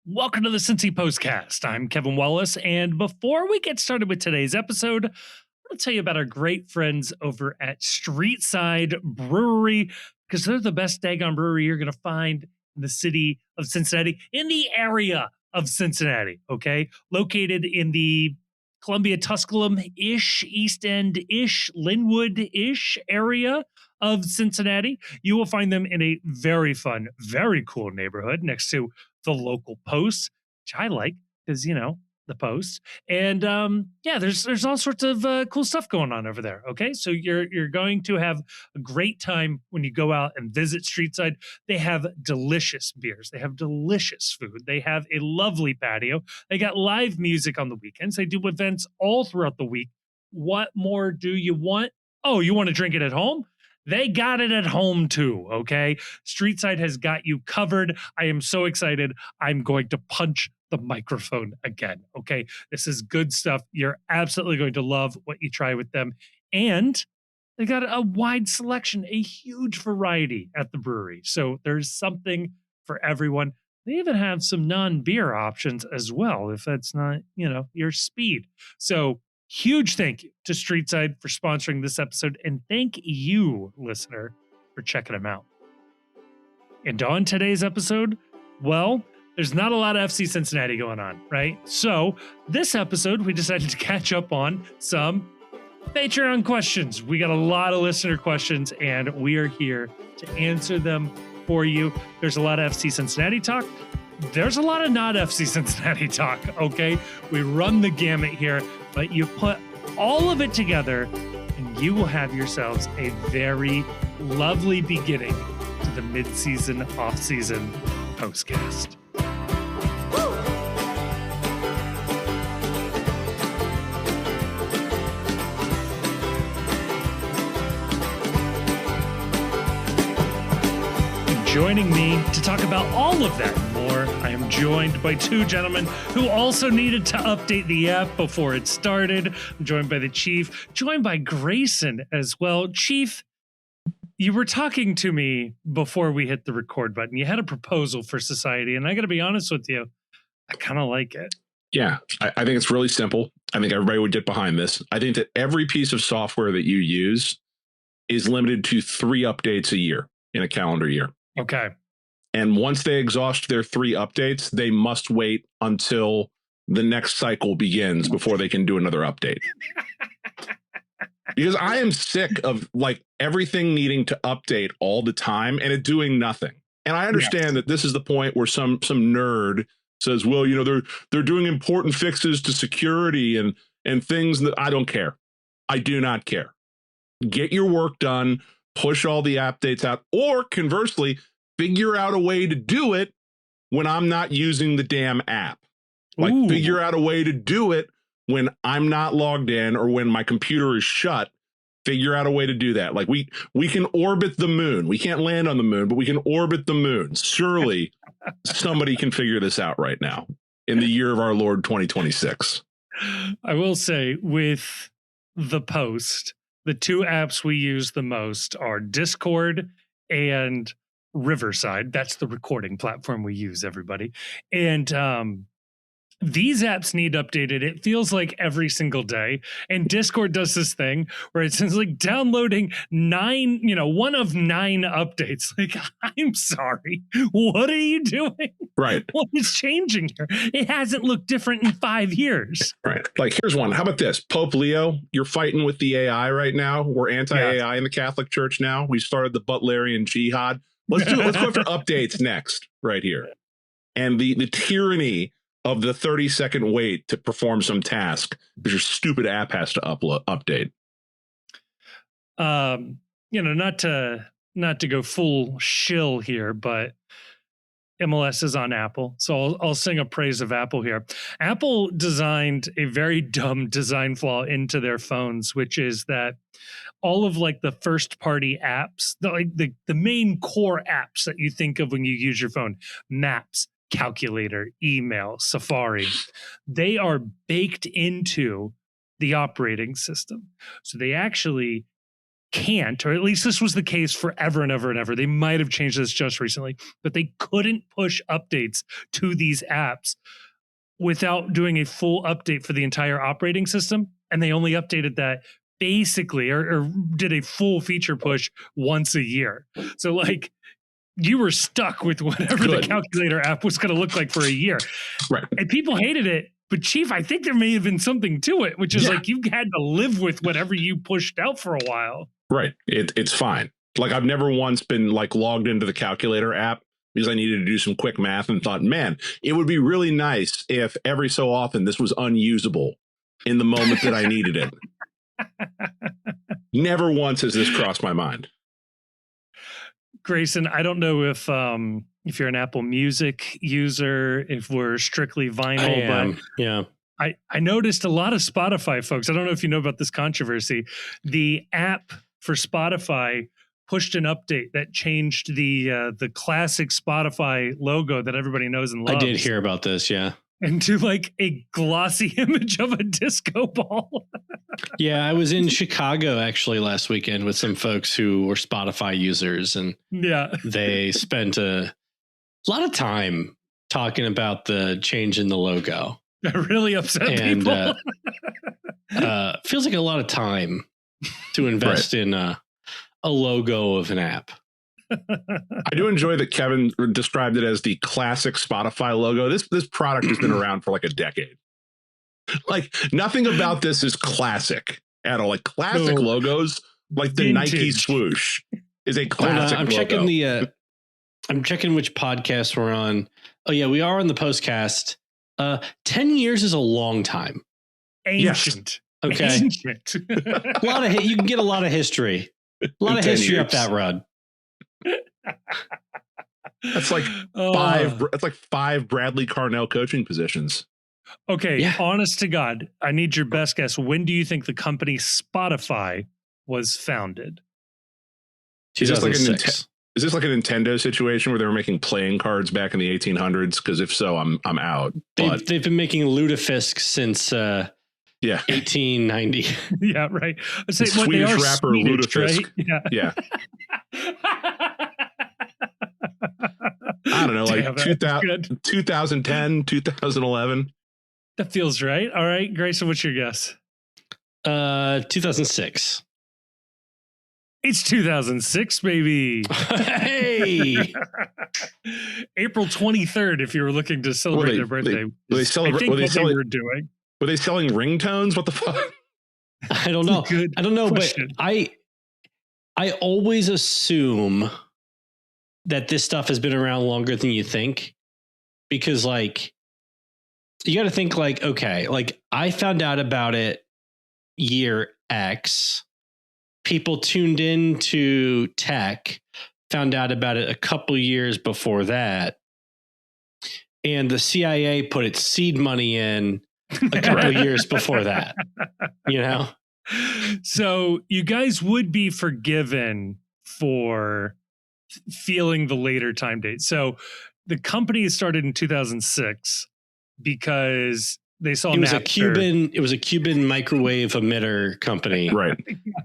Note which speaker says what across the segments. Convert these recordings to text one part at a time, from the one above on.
Speaker 1: Welcome to the Cincy Postcast. I'm Kevin Wallace, and before we get started with today's episode, I'm going to tell you about our great friends over at Streetside Brewery, because they're the best daggone brewery you're going to find in the city of Cincinnati, in the area of Cincinnati, okay? Located in the Columbia, Tusculum-ish, East End-ish, Linwood-ish area of Cincinnati. You will find them in a very fun, very cool neighborhood next to the local Post, which I like because, the Post. And there's all sorts of cool stuff going on over there. Okay, so you're going to have a great time when you go out and visit Streetside. They have delicious beers. They have delicious food. They have a lovely patio. They got live music on the weekends. They do events all throughout the week. What more do you want? Oh, you want to drink it at home? They got it at home too, okay? Streetside has got you covered. I am so excited. I'm going to punch the microphone again, okay? This is good stuff. You're absolutely going to love what you try with them. And they got a wide selection, a huge variety at the brewery. So there's something for everyone. They even have some non-beer options as well, if that's not, your speed. So huge thank you to Streetside for sponsoring this episode, and thank you, listener, for checking them out. And on today's episode, well, there's not a lot of FC Cincinnati going on, right? So this episode, we decided to catch up on some Patreon questions. We got a lot of listener questions, and we are here to answer them for you. There's a lot of FC Cincinnati talk. There's a lot of not FC Cincinnati talk, okay? We run the gamut here, but you put all of it together and you will have yourselves a very lovely beginning to the mid-season, off-season postcast. Joining me to talk about all of that and more, I am joined by two gentlemen who also needed to update the app before it started. I'm joined by the Chief, joined by Grayson as well. Chief, you were talking to me before we hit the record button. You had a proposal for society, and I got to be honest with you, I kind of like it.
Speaker 2: Yeah, I think it's really simple. I think everybody would get behind this. I think that every piece of software that you use is limited to 3 updates a year in a calendar year.
Speaker 1: Okay.
Speaker 2: And once they exhaust their 3 updates, they must wait until the next cycle begins before they can do another update. Because I am sick of everything needing to update all the time and it doing nothing. And I understand that this is the point where some nerd says, well, they're doing important fixes to security and things that I don't care. I do not care. Get your work done. Push all the updates out, or conversely, figure out a way to do it when I'm not using the damn app. Figure out a way to do it when I'm not logged in or when my computer is shut. Figure out a way to do that. We can orbit the moon. We can't land on the moon, but we can orbit the moon. Surely somebody can figure this out right now in the year of our Lord 2026.
Speaker 1: I will say with the Post, the 2 apps we use the most are Discord and Riverside. That's the recording platform we use, everybody. And these apps need updated. It feels like every single day. And Discord does this thing where it says downloading 1 of 9 updates. I'm sorry. What are you doing?
Speaker 2: Right.
Speaker 1: What is changing here? It hasn't looked different in 5 years.
Speaker 2: Right. Here's one. How about this? Pope Leo, you're fighting with the AI right now. We're anti-AI in the Catholic Church now. We started the Butlerian jihad. Let's do it. Let's go after updates next, right here. And the tyranny of the 30-second wait to perform some task because your stupid app has to update.
Speaker 1: Not to go full shill here, but MLS is on Apple. So I'll sing a praise of Apple here. Apple designed a very dumb design flaw into their phones, which is that all of the first party apps, the main core apps that you think of when you use your phone, Maps, Calculator, email, Safari, they are baked into the operating system. So they actually can't, or at least this was the case forever and ever and ever. They might have changed this just recently, but they couldn't push updates to these apps without doing a full update for the entire operating system. And they only updated that basically, or did a full feature push once a year. So like you were stuck with whatever the calculator app was going to look like for a year.
Speaker 2: Right.
Speaker 1: And people hated it. But Chief, I think there may have been something to it, which is like you had to live with whatever you pushed out for a while.
Speaker 2: Right. It's fine. Like I've never once been like logged into the calculator app because I needed to do some quick math and thought, man, it would be really nice if every so often this was unusable in the moment that I needed it. Never once has this crossed my mind.
Speaker 1: Grayson, I don't know if you're an Apple Music user, if we're strictly vinyl, but
Speaker 3: yeah.
Speaker 1: I noticed a lot of Spotify folks. I don't know if you know about this controversy. The app for Spotify pushed an update that changed the classic Spotify logo that everybody knows and loves.
Speaker 3: I did hear about this, yeah.
Speaker 1: Into like a glossy image of a disco ball.
Speaker 3: Yeah, I was in Chicago actually last weekend with some folks who were Spotify users, and they spent a lot of time talking about the change in the logo.
Speaker 1: That really upset people.
Speaker 3: Feels like a lot of time to invest in a logo of an app.
Speaker 2: I do enjoy that Kevin described it as the classic Spotify logo. This product has been around for like a decade. Like nothing about this is classic at all. Like classic logos, like the Nike swoosh is a classic
Speaker 3: I'm
Speaker 2: logo.
Speaker 3: Checking I'm checking which podcast we're on. Oh yeah, we are on the Postcast. 10 years is a long time.
Speaker 1: Ancient.
Speaker 3: Yes. Okay.
Speaker 1: Ancient.
Speaker 3: A lot of you can get a lot of history. A lot of history up that road.
Speaker 2: That's like five. That's like 5 Bradley Carnell coaching positions.
Speaker 1: Okay, honest to God, I need your best guess. When do you think the company Spotify was founded?
Speaker 3: 2006.
Speaker 2: Is this like a Nintendo situation where they were making playing cards back in the 1800s? Because if so, I'm out.
Speaker 3: They've been making Lutefisk since 1890.
Speaker 1: Yeah, right.
Speaker 2: I'd say Swedish rapper Lutefisk.
Speaker 1: Right?
Speaker 2: Yeah. I don't know, like 2010, 2011.
Speaker 1: That feels right. All right, Grayson, what's your guess?
Speaker 3: 2006.
Speaker 1: It's 2006, baby.
Speaker 3: Hey,
Speaker 1: April 23rd. If you were looking to celebrate their birthday,
Speaker 2: were they selling ringtones? What the fuck?
Speaker 3: I don't know. I don't know, question. But I always assume that this stuff has been around longer than you think, because like you got to think like, okay, like I found out about it year X. People tuned into tech, found out about it a couple years before that. And the CIA put its seed money in a couple of years before that, you know?
Speaker 1: So you guys would be forgiven for feeling the later time date. So the company started in 2006 because they saw
Speaker 3: it was a Cuban microwave emitter company,
Speaker 2: right?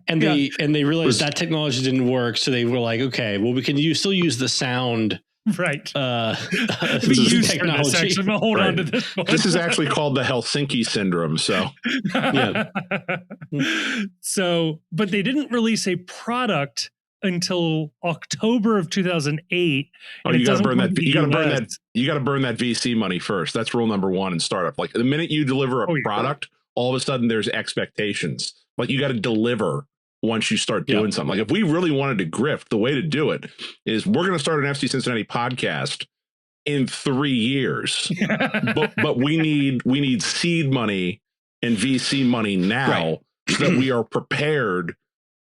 Speaker 3: And they realized that technology didn't work, so they were like, okay, well, we can still use the sound,
Speaker 1: right?
Speaker 3: Technology.
Speaker 1: Hold on to this one.
Speaker 2: This is actually called the Helsinki syndrome. So,
Speaker 3: yeah.
Speaker 1: So, but they didn't release a product until October of 2008.
Speaker 2: Oh, you got to burn that. You got to burn that. You got to burn that VC money first. That's rule number 1 in startup. Like the minute you deliver a product, all of a sudden there's expectations. Like you got to deliver once you start doing something. Like if we really wanted to grift, the way to do it is we're going to start an FC Cincinnati podcast in 3 years, but we need seed money and VC money now so that we are prepared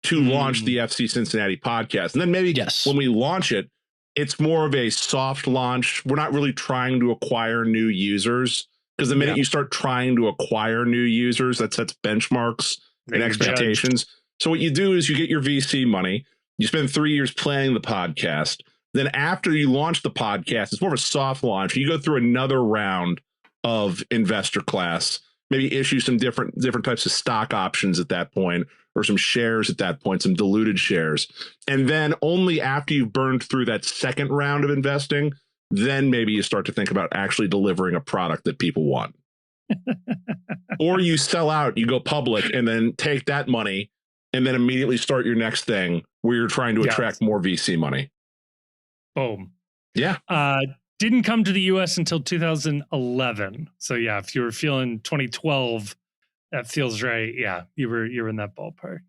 Speaker 2: to launch the FC Cincinnati podcast. And then maybe when we launch it, it's more of a soft launch. We're not really trying to acquire new users, because the minute you start trying to acquire new users, that sets benchmarks and expectations. So what you do is you get your VC money, you spend 3 years planning the podcast. Then after you launch the podcast, it's more of a soft launch. You go through another round of investor class, maybe issue some different types of stock options at that point, or some shares at that point, some diluted shares. And then only after you've burned through that second round of investing, then maybe you start to think about actually delivering a product that people want. Or you sell out, you go public, and then take that money and then immediately start your next thing where you're trying to attract more VC money.
Speaker 1: Boom.
Speaker 2: Yeah.
Speaker 1: Didn't come to the US until 2011. So yeah, if you were feeling 2012, that feels right. Yeah, you were in that ballpark.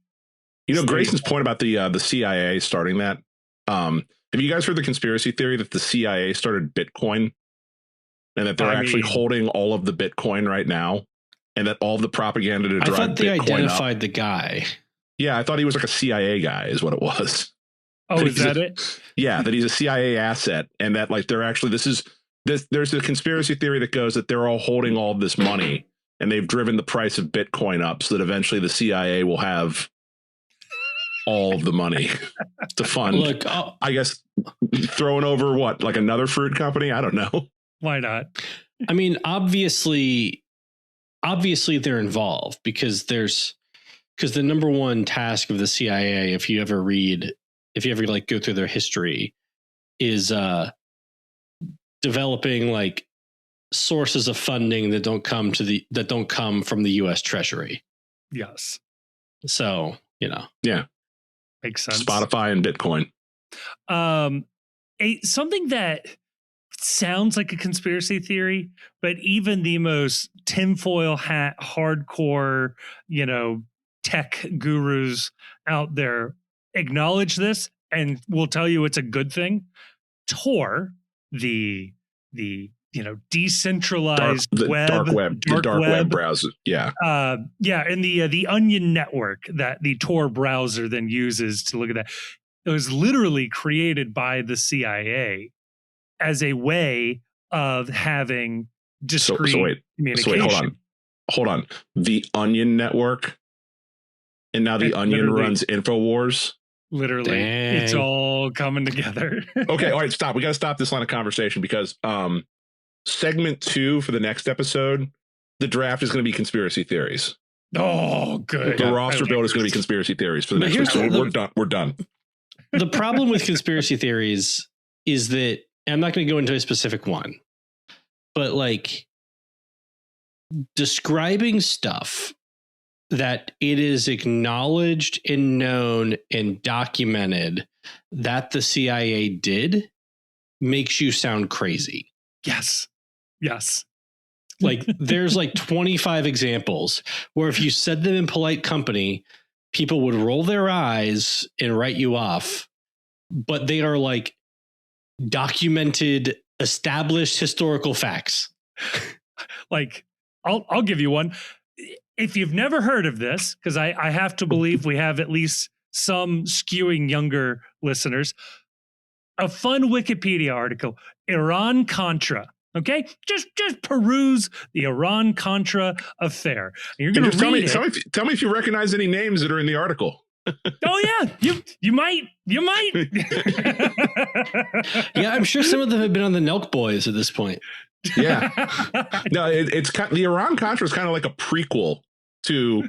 Speaker 2: You know, Grayson's point about the CIA starting that. Have you guys heard the conspiracy theory that the CIA started Bitcoin and that they're actually holding all of the Bitcoin right now, and that all the propaganda to drive
Speaker 3: I thought they
Speaker 2: Bitcoin
Speaker 3: identified
Speaker 2: up.
Speaker 3: the guy.
Speaker 2: Yeah, I thought he was like a CIA guy, is what it was.
Speaker 1: Oh, is that it?
Speaker 2: Yeah, that he's a CIA asset, and that like they're actually there's a conspiracy theory that goes that they're all holding all this money, and they've driven the price of Bitcoin up so that eventually the CIA will have all of the money to fund.
Speaker 3: Look,
Speaker 2: I guess throwing over what, like another fruit company? I don't know.
Speaker 1: Why not?
Speaker 3: I mean, obviously they're involved because the number one task of the CIA, if you ever like go through their history, is developing like sources of funding that don't come from the US Treasury.
Speaker 1: Yes.
Speaker 3: So, you know.
Speaker 2: Yeah.
Speaker 1: Makes sense.
Speaker 2: Spotify and Bitcoin.
Speaker 1: Something that sounds like a conspiracy theory, but even the most tinfoil hat, hardcore, tech gurus out there acknowledge this and will tell you it's a good thing. Tor, the decentralized
Speaker 2: dark web browser. Yeah.
Speaker 1: And the Onion network that the Tor browser then uses to look at that. It was literally created by the CIA as a way of having discrete communication.
Speaker 2: So wait, hold on. The Onion network, and now the Onion runs InfoWars.
Speaker 1: Literally,
Speaker 3: Dang.
Speaker 1: It's all coming together.
Speaker 2: Okay, all right, stop. We got to stop this line of conversation because segment 2 for the next episode, the draft is going to be conspiracy theories.
Speaker 1: Oh, good.
Speaker 2: The roster build is going to be conspiracy theories for the next episode. We're done.
Speaker 3: The problem with conspiracy theories is that, and I'm not going to go into a specific one, but like describing stuff that it is acknowledged and known and documented that the CIA did makes you sound crazy.
Speaker 1: Yes.
Speaker 3: Like there's like 25 examples where if you said them in polite company, people would roll their eyes and write you off, but they are like documented, established historical facts.
Speaker 1: Like I'll give you one. If you've never heard of this, because I have to believe we have at least some skewing younger listeners, a fun Wikipedia article, Iran-Contra. Okay, just peruse the Iran-Contra affair. And you're going to read it.
Speaker 2: Tell me if you recognize any names that are in the article.
Speaker 1: Oh yeah, you might.
Speaker 3: Yeah, I'm sure some of them have been on the Nelk Boys at this point.
Speaker 2: Yeah, no, it's the Iran-Contra is kind of like a prequel to,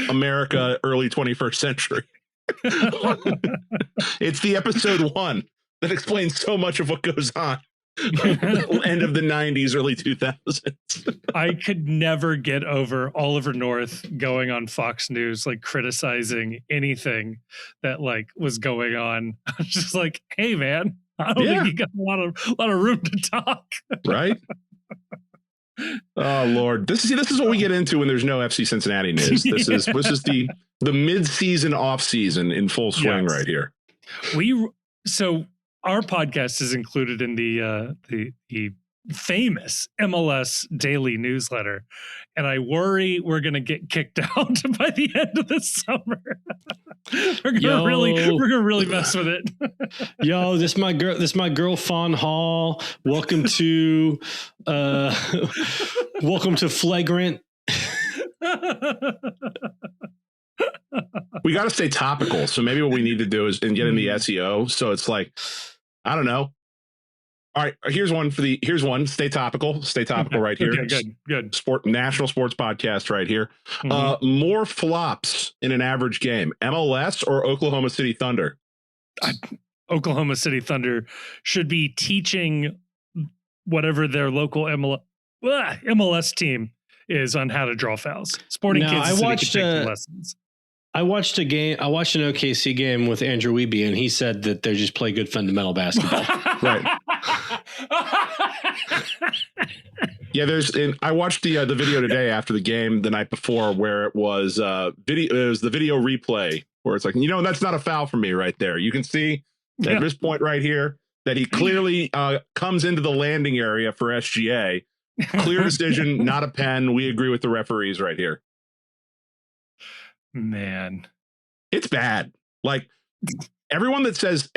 Speaker 2: America early 21st century. It's the episode 1 that explains so much of what goes on. End of the 90s, early 2000s.
Speaker 1: I could never get over Oliver North going on Fox News, like criticizing anything that like was going on. I was just like, hey man, I don't think you got a lot of room to talk.
Speaker 2: Right? Oh Lord. This is what we get into when there's no FC Cincinnati news. This is the mid-season off season in full swing right here.
Speaker 1: Our podcast is included in the famous MLS daily newsletter, and I worry we're going to get kicked out by the end of the summer. We're gonna really mess with it.
Speaker 3: Yo, this my girl Fawn Hall. Welcome to Flagrant.
Speaker 2: We got to stay topical. So maybe what we need to do is get in the SEO. So it's like, I don't know, All right, here's one. Stay topical right here.
Speaker 1: Okay, good.
Speaker 2: National sports podcast right here.
Speaker 1: Mhm.
Speaker 2: More flops in an average game, MLS or Oklahoma City Thunder?
Speaker 1: Oklahoma City Thunder should be teaching whatever their local MLS team is on how to draw fouls. Sporting Kansas City can take some lessons.
Speaker 3: I watched an OKC game with Andrew Wiebe, and he said that they just play good fundamental basketball.
Speaker 2: Right. Yeah, I watched the video today after the game the night before, where it was the video replay where it's like, that's not a foul for me right there. You can see at this point right here that he clearly comes into the landing area for SGA. Clear decision, not a pen. We agree with the referees right here.
Speaker 1: Man,
Speaker 2: it's bad. Like, everyone that says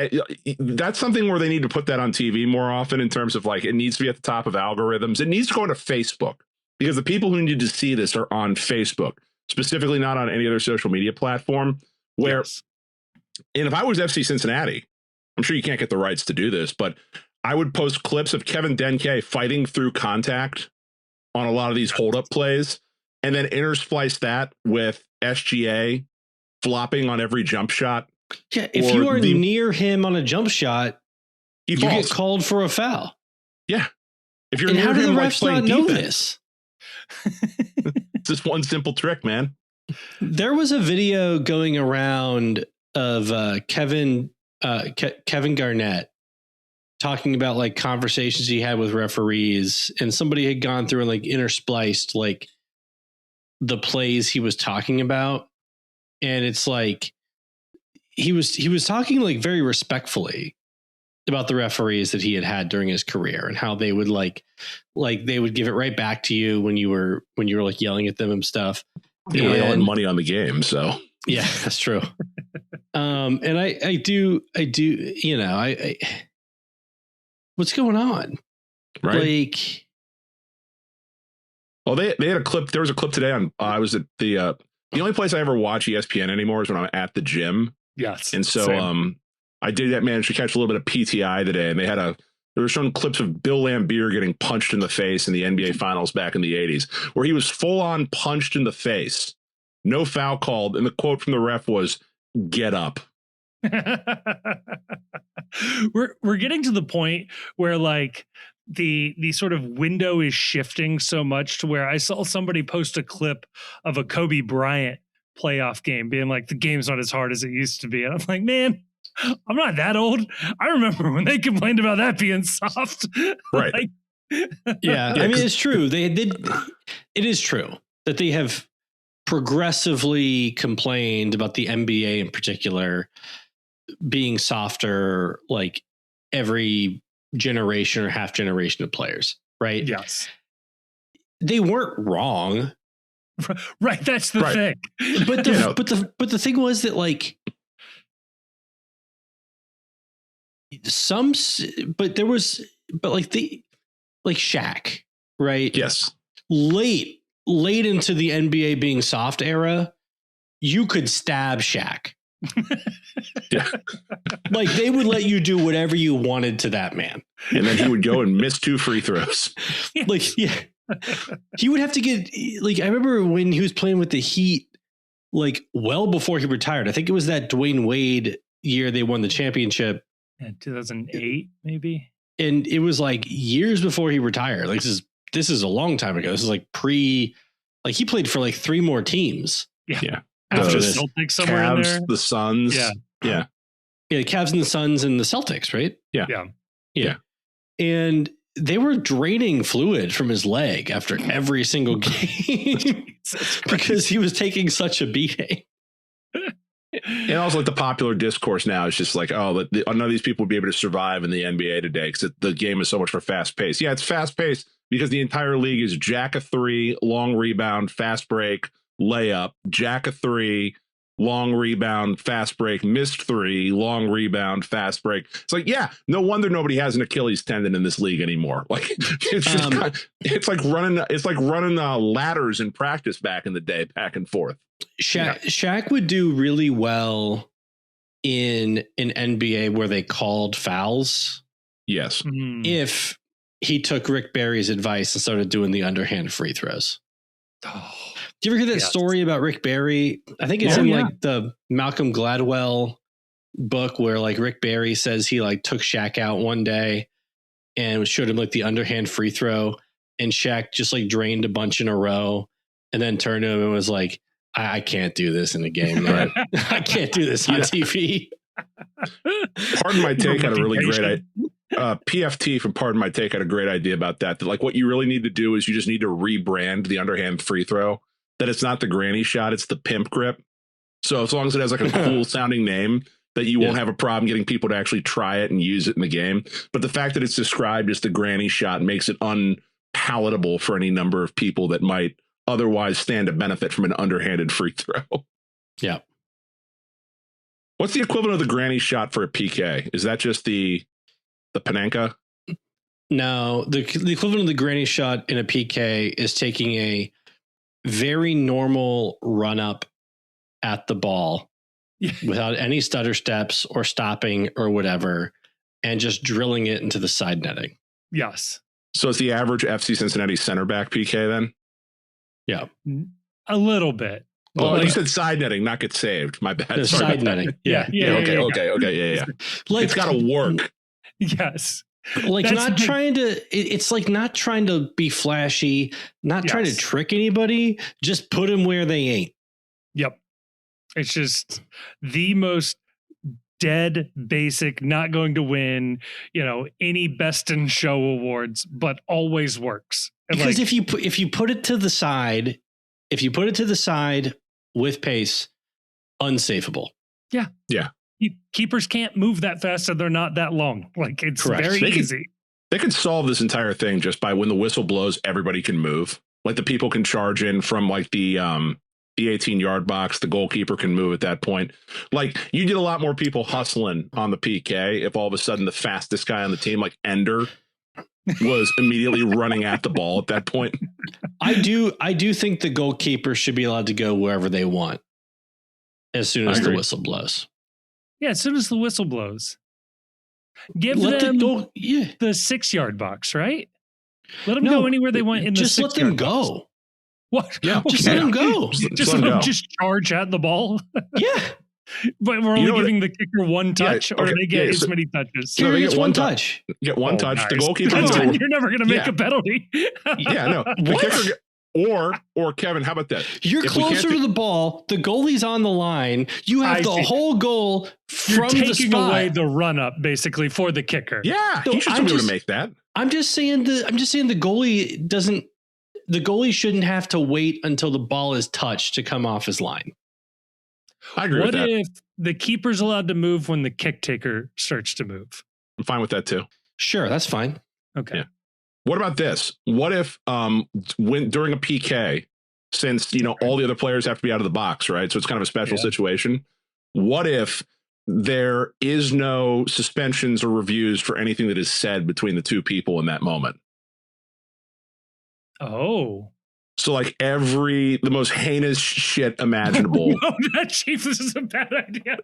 Speaker 2: that's something where they need to put that on TV more often, in terms of like, it needs to be at the top of algorithms. It needs to go to Facebook, because the people who need to see this are on Facebook, specifically, not on any other social media platform. Where, and if I was FC Cincinnati, I'm sure you can't get the rights to do this, but I would post clips of Kevin Denke fighting through contact on a lot of these hold up plays, and then intersplice that with SGA flopping on every jump shot.
Speaker 3: Yeah, if you are near him on a jump shot, you get called for a foul.
Speaker 2: Yeah. If you're
Speaker 3: near
Speaker 2: him,
Speaker 3: how do the refs not know this?
Speaker 2: It's just one simple trick, man.
Speaker 3: There was a video going around of Kevin Garnett talking about like conversations he had with referees, and somebody had gone through and like interspliced like the plays he was talking about. And it's like, he was talking like very respectfully about the referees that he had during his career, and how they would like they would give it right back to you when you were like yelling at them and stuff.
Speaker 2: Yeah, they earn money on the game, so
Speaker 3: yeah, that's true. And I do, what's going on?
Speaker 2: Right.
Speaker 3: Like,
Speaker 2: well, they had a clip. There was a clip today on. I was at the only place I ever watch ESPN anymore is when I'm at the gym.
Speaker 1: Yes,
Speaker 2: and so I did manage to catch a little bit of PTI today, and they were showing clips of Bill Laimbeer getting punched in the face in the NBA Finals back in the 80s, where he was full on punched in the face, no foul called, and the quote from the ref was, "Get up."
Speaker 1: We're getting to the point where like the sort of window is shifting so much to where I saw somebody post a clip of a Kobe Bryant playoff game being like, the game's not as hard as it used to be. And I'm like, man, I'm not that old. I remember when they complained about that being soft.
Speaker 2: Right.
Speaker 1: Like,
Speaker 3: yeah. I mean, it's true. It is true that they have progressively complained about the NBA in particular being softer, like every generation or half generation of players. Right.
Speaker 1: Yes.
Speaker 3: They weren't wrong.
Speaker 1: Right. That's the thing.
Speaker 3: But the thing was that like like Shaq, right?
Speaker 2: Yes.
Speaker 3: Late into the NBA being soft era, you could stab Shaq.
Speaker 2: Yeah.
Speaker 3: Like they would let you do whatever you wanted to that man.
Speaker 2: And then he would go and miss 2 free throws.
Speaker 3: Like, yeah. He would have to get, like, I remember when he was playing with the Heat, like well before he retired. I think it was that Dwayne Wade year they won the championship.
Speaker 1: In 2008, maybe.
Speaker 3: And it was like years before he retired. Like this is a long time ago. This is like he played for like 3 more teams.
Speaker 1: Yeah.
Speaker 3: After this.
Speaker 1: Celtics somewhere in there.
Speaker 2: The Suns.
Speaker 1: Yeah.
Speaker 3: Yeah. Yeah. The Cavs and the Suns and the Celtics, right?
Speaker 2: Yeah.
Speaker 3: And they were draining fluid from his leg after every single game because he was taking such a beating.
Speaker 2: And also, like, the popular discourse now is just like, oh, none of these people would be able to survive in the NBA today because the game is so much for fast pace. Yeah, it's fast paced because the entire league is jack a 3, long rebound, fast break, layup, jack a 3, long rebound, fast break, missed 3, long rebound, fast break. It's like, yeah, no wonder nobody has an Achilles tendon in this league anymore. Like, it's just it's like running ladders in practice back in the day, back and forth.
Speaker 3: Shaq would do really well in an NBA where they called fouls
Speaker 2: Yes.
Speaker 3: If he took Rick Barry's advice and started doing the underhand free throws.
Speaker 1: Oh,
Speaker 3: do you ever hear that story about Rick Barry? I think it's in like the Malcolm Gladwell book where like Rick Barry says he like took Shaq out one day and showed him like the underhand free throw, and Shaq just like drained a bunch in a row and then turned to him and was like, I can't do this in a game. Right? I can't do this on TV.
Speaker 2: Pardon My Take had a really great PFT from Pardon My Take had a great idea about that. That like what you really need to do is you just need to rebrand the underhand free throw. That it's not the granny shot, it's the pimp grip. So as long as it has like a cool sounding name, that you won't have a problem getting people to actually try it and use it in the game. But the fact that it's described as the granny shot makes it unpalatable for any number of people that might otherwise stand to benefit from an underhanded free throw.
Speaker 3: Yeah.
Speaker 2: What's the equivalent of the granny shot for a PK? Is that just the Panenka?
Speaker 3: No, the equivalent of the granny shot in a PK is taking a very normal run up at the ball without any stutter steps or stopping or whatever, and just drilling it into the side netting.
Speaker 1: Yes.
Speaker 2: So it's the average FC Cincinnati center back PK then?
Speaker 3: Yeah.
Speaker 1: A little bit.
Speaker 2: Oh, you said side netting, not get saved. My bad.
Speaker 3: The side netting.
Speaker 2: Yeah. Okay. Yeah. Like, it's got to work.
Speaker 1: Yes.
Speaker 3: Like it's like not trying to be flashy, not trying to trick anybody, just put them where they ain't.
Speaker 1: Yep. It's just the most dead basic, not going to win, any best in show awards, but always works.
Speaker 3: Because if you put it to the side, with pace, unsafeable.
Speaker 1: Yeah.
Speaker 2: Yeah.
Speaker 1: Keepers can't move that fast and they're not that long. Like it's very easy.
Speaker 2: They could solve this entire thing just by when the whistle blows, everybody can move. Like the people can charge in from like the 18-yard box. The goalkeeper can move at that point. Like you get a lot more people hustling on the PK if all of a sudden the fastest guy on the team, like Ender, was immediately running at the ball at that point.
Speaker 3: I do think the goalkeeper should be allowed to go wherever they want as soon as the whistle blows.
Speaker 1: Yeah, as soon as the whistle blows. Give them the 6-yard box, right? Let them go anywhere they want in the 6-yard box.
Speaker 3: Just let them go.
Speaker 1: What?
Speaker 3: Yeah, just let them go.
Speaker 1: Just let them just charge at the ball.
Speaker 3: Yeah.
Speaker 1: But we're only giving the kicker one touch, or they get as many touches.
Speaker 3: So they get one touch.
Speaker 2: Get one touch.
Speaker 1: Nice.
Speaker 2: The goalkeeper.
Speaker 1: You're never going to make a penalty.
Speaker 2: No. The kicker. Or Kevin, how about that?
Speaker 3: You're closer to the ball. The goalie's on the line. You have the whole goal from the spot. You're taking away
Speaker 1: the run up basically for the kicker.
Speaker 2: Yeah, he should be able to make that.
Speaker 3: I'm just saying the goalie doesn't. The goalie shouldn't have to wait until the ball is touched to come off his line.
Speaker 2: I agree with that.
Speaker 1: What if the keeper's allowed to move when the kick taker starts to move?
Speaker 2: I'm fine with that too.
Speaker 3: Sure, that's fine.
Speaker 1: Okay.
Speaker 2: Yeah. What about this? What if when during a PK, since all the other players have to be out of the box, right? So it's kind of a special situation. What if there is no suspensions or reviews for anything that is said between the two people in that moment?
Speaker 1: Oh.
Speaker 2: So like the most heinous shit imaginable.
Speaker 1: No, that Chief, this is a bad idea.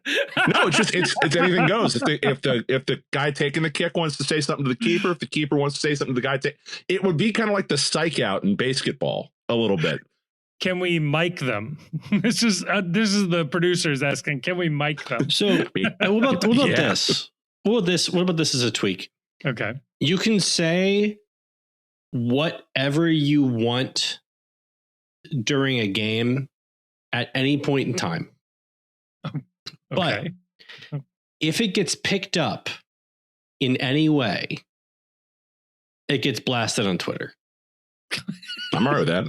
Speaker 2: No, it's anything goes. If the guy taking the kick wants to say something to the keeper, if the keeper wants to say something to the guy, it would be kind of like the psych out in basketball a little bit.
Speaker 1: Can we mic them? This is the producers asking. Can we mic them?
Speaker 3: So what about this? What about this as a tweak?
Speaker 1: Okay,
Speaker 3: you can say whatever you want during a game at any point in time. But if it gets picked up in any way, it gets blasted on Twitter.
Speaker 2: I'm all right with that.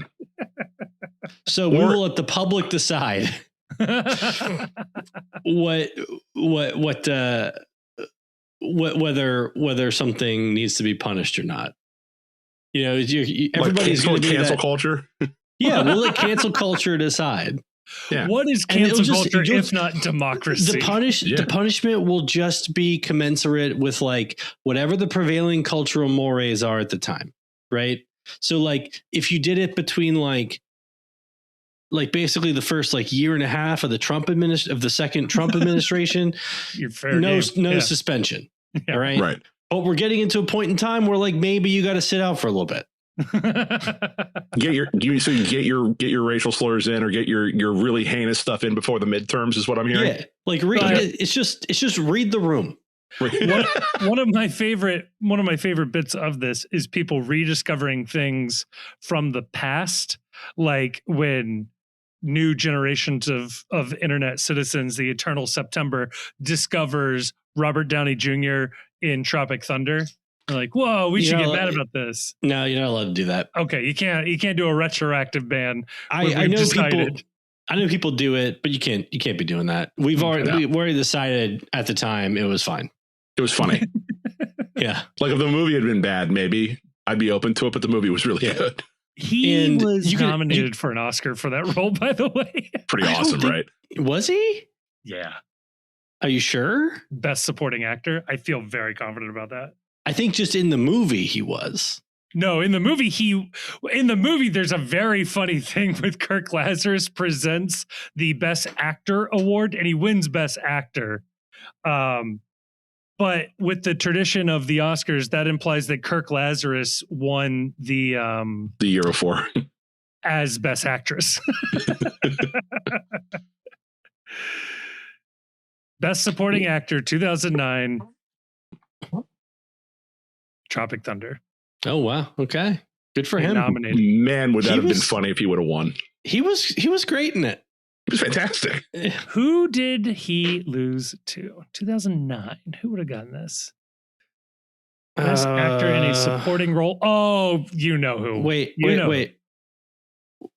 Speaker 3: So we will let the public decide whether something needs to be punished or not. Everybody's going to
Speaker 2: cancel culture.
Speaker 3: Yeah, we'll let cancel culture decide.
Speaker 1: Yeah. What is cancel culture if not democracy?
Speaker 3: The punishment will just be commensurate with like whatever the prevailing cultural mores are at the time, right? So like if you did it between like basically the first like year and a half of the second Trump administration,
Speaker 1: you're fair
Speaker 3: no suspension. Yeah. Right. But we're getting into a point in time where like maybe you got to sit out for a little bit.
Speaker 2: Get your racial slurs in, or get your really heinous stuff in before the midterms is what I'm hearing.
Speaker 3: Yeah, like it's just read the room.
Speaker 1: One of my favorite bits of this is people rediscovering things from the past, like when new generations of internet citizens, the Eternal September, discovers Robert Downey Jr. in Tropic Thunder. They're like, whoa, we should get mad about this.
Speaker 3: No, you're not allowed to do that.
Speaker 1: Okay, you can't do a retroactive ban.
Speaker 3: I know people do it, but you can't be doing that. We already decided at the time it was fine.
Speaker 2: It was funny.
Speaker 3: Yeah.
Speaker 2: Like if the movie had been bad, maybe I'd be open to it, but the movie was really good.
Speaker 1: He was nominated for an Oscar for that role, by the way.
Speaker 2: Pretty awesome, right?
Speaker 3: Was he?
Speaker 1: Yeah.
Speaker 3: Are you sure?
Speaker 1: Best supporting actor. I feel very confident about that.
Speaker 3: I think just in the movie he was.
Speaker 1: No, in the movie, there's a very funny thing with Kirk Lazarus presents the Best Actor award and he wins Best Actor. But with the tradition of the Oscars, that implies that Kirk Lazarus won the
Speaker 2: year before
Speaker 1: as Best Actress. Best Supporting Actor 2009, Tropic Thunder.
Speaker 3: Oh wow! Okay, good for him.
Speaker 1: Nominated.
Speaker 2: Man, would that have been funny if he would have won?
Speaker 3: He was great in it.
Speaker 2: It was fantastic.
Speaker 1: Who did he lose to? 2009. Who would have gotten this? Best actor in a supporting role. Oh, you know who.
Speaker 3: Wait.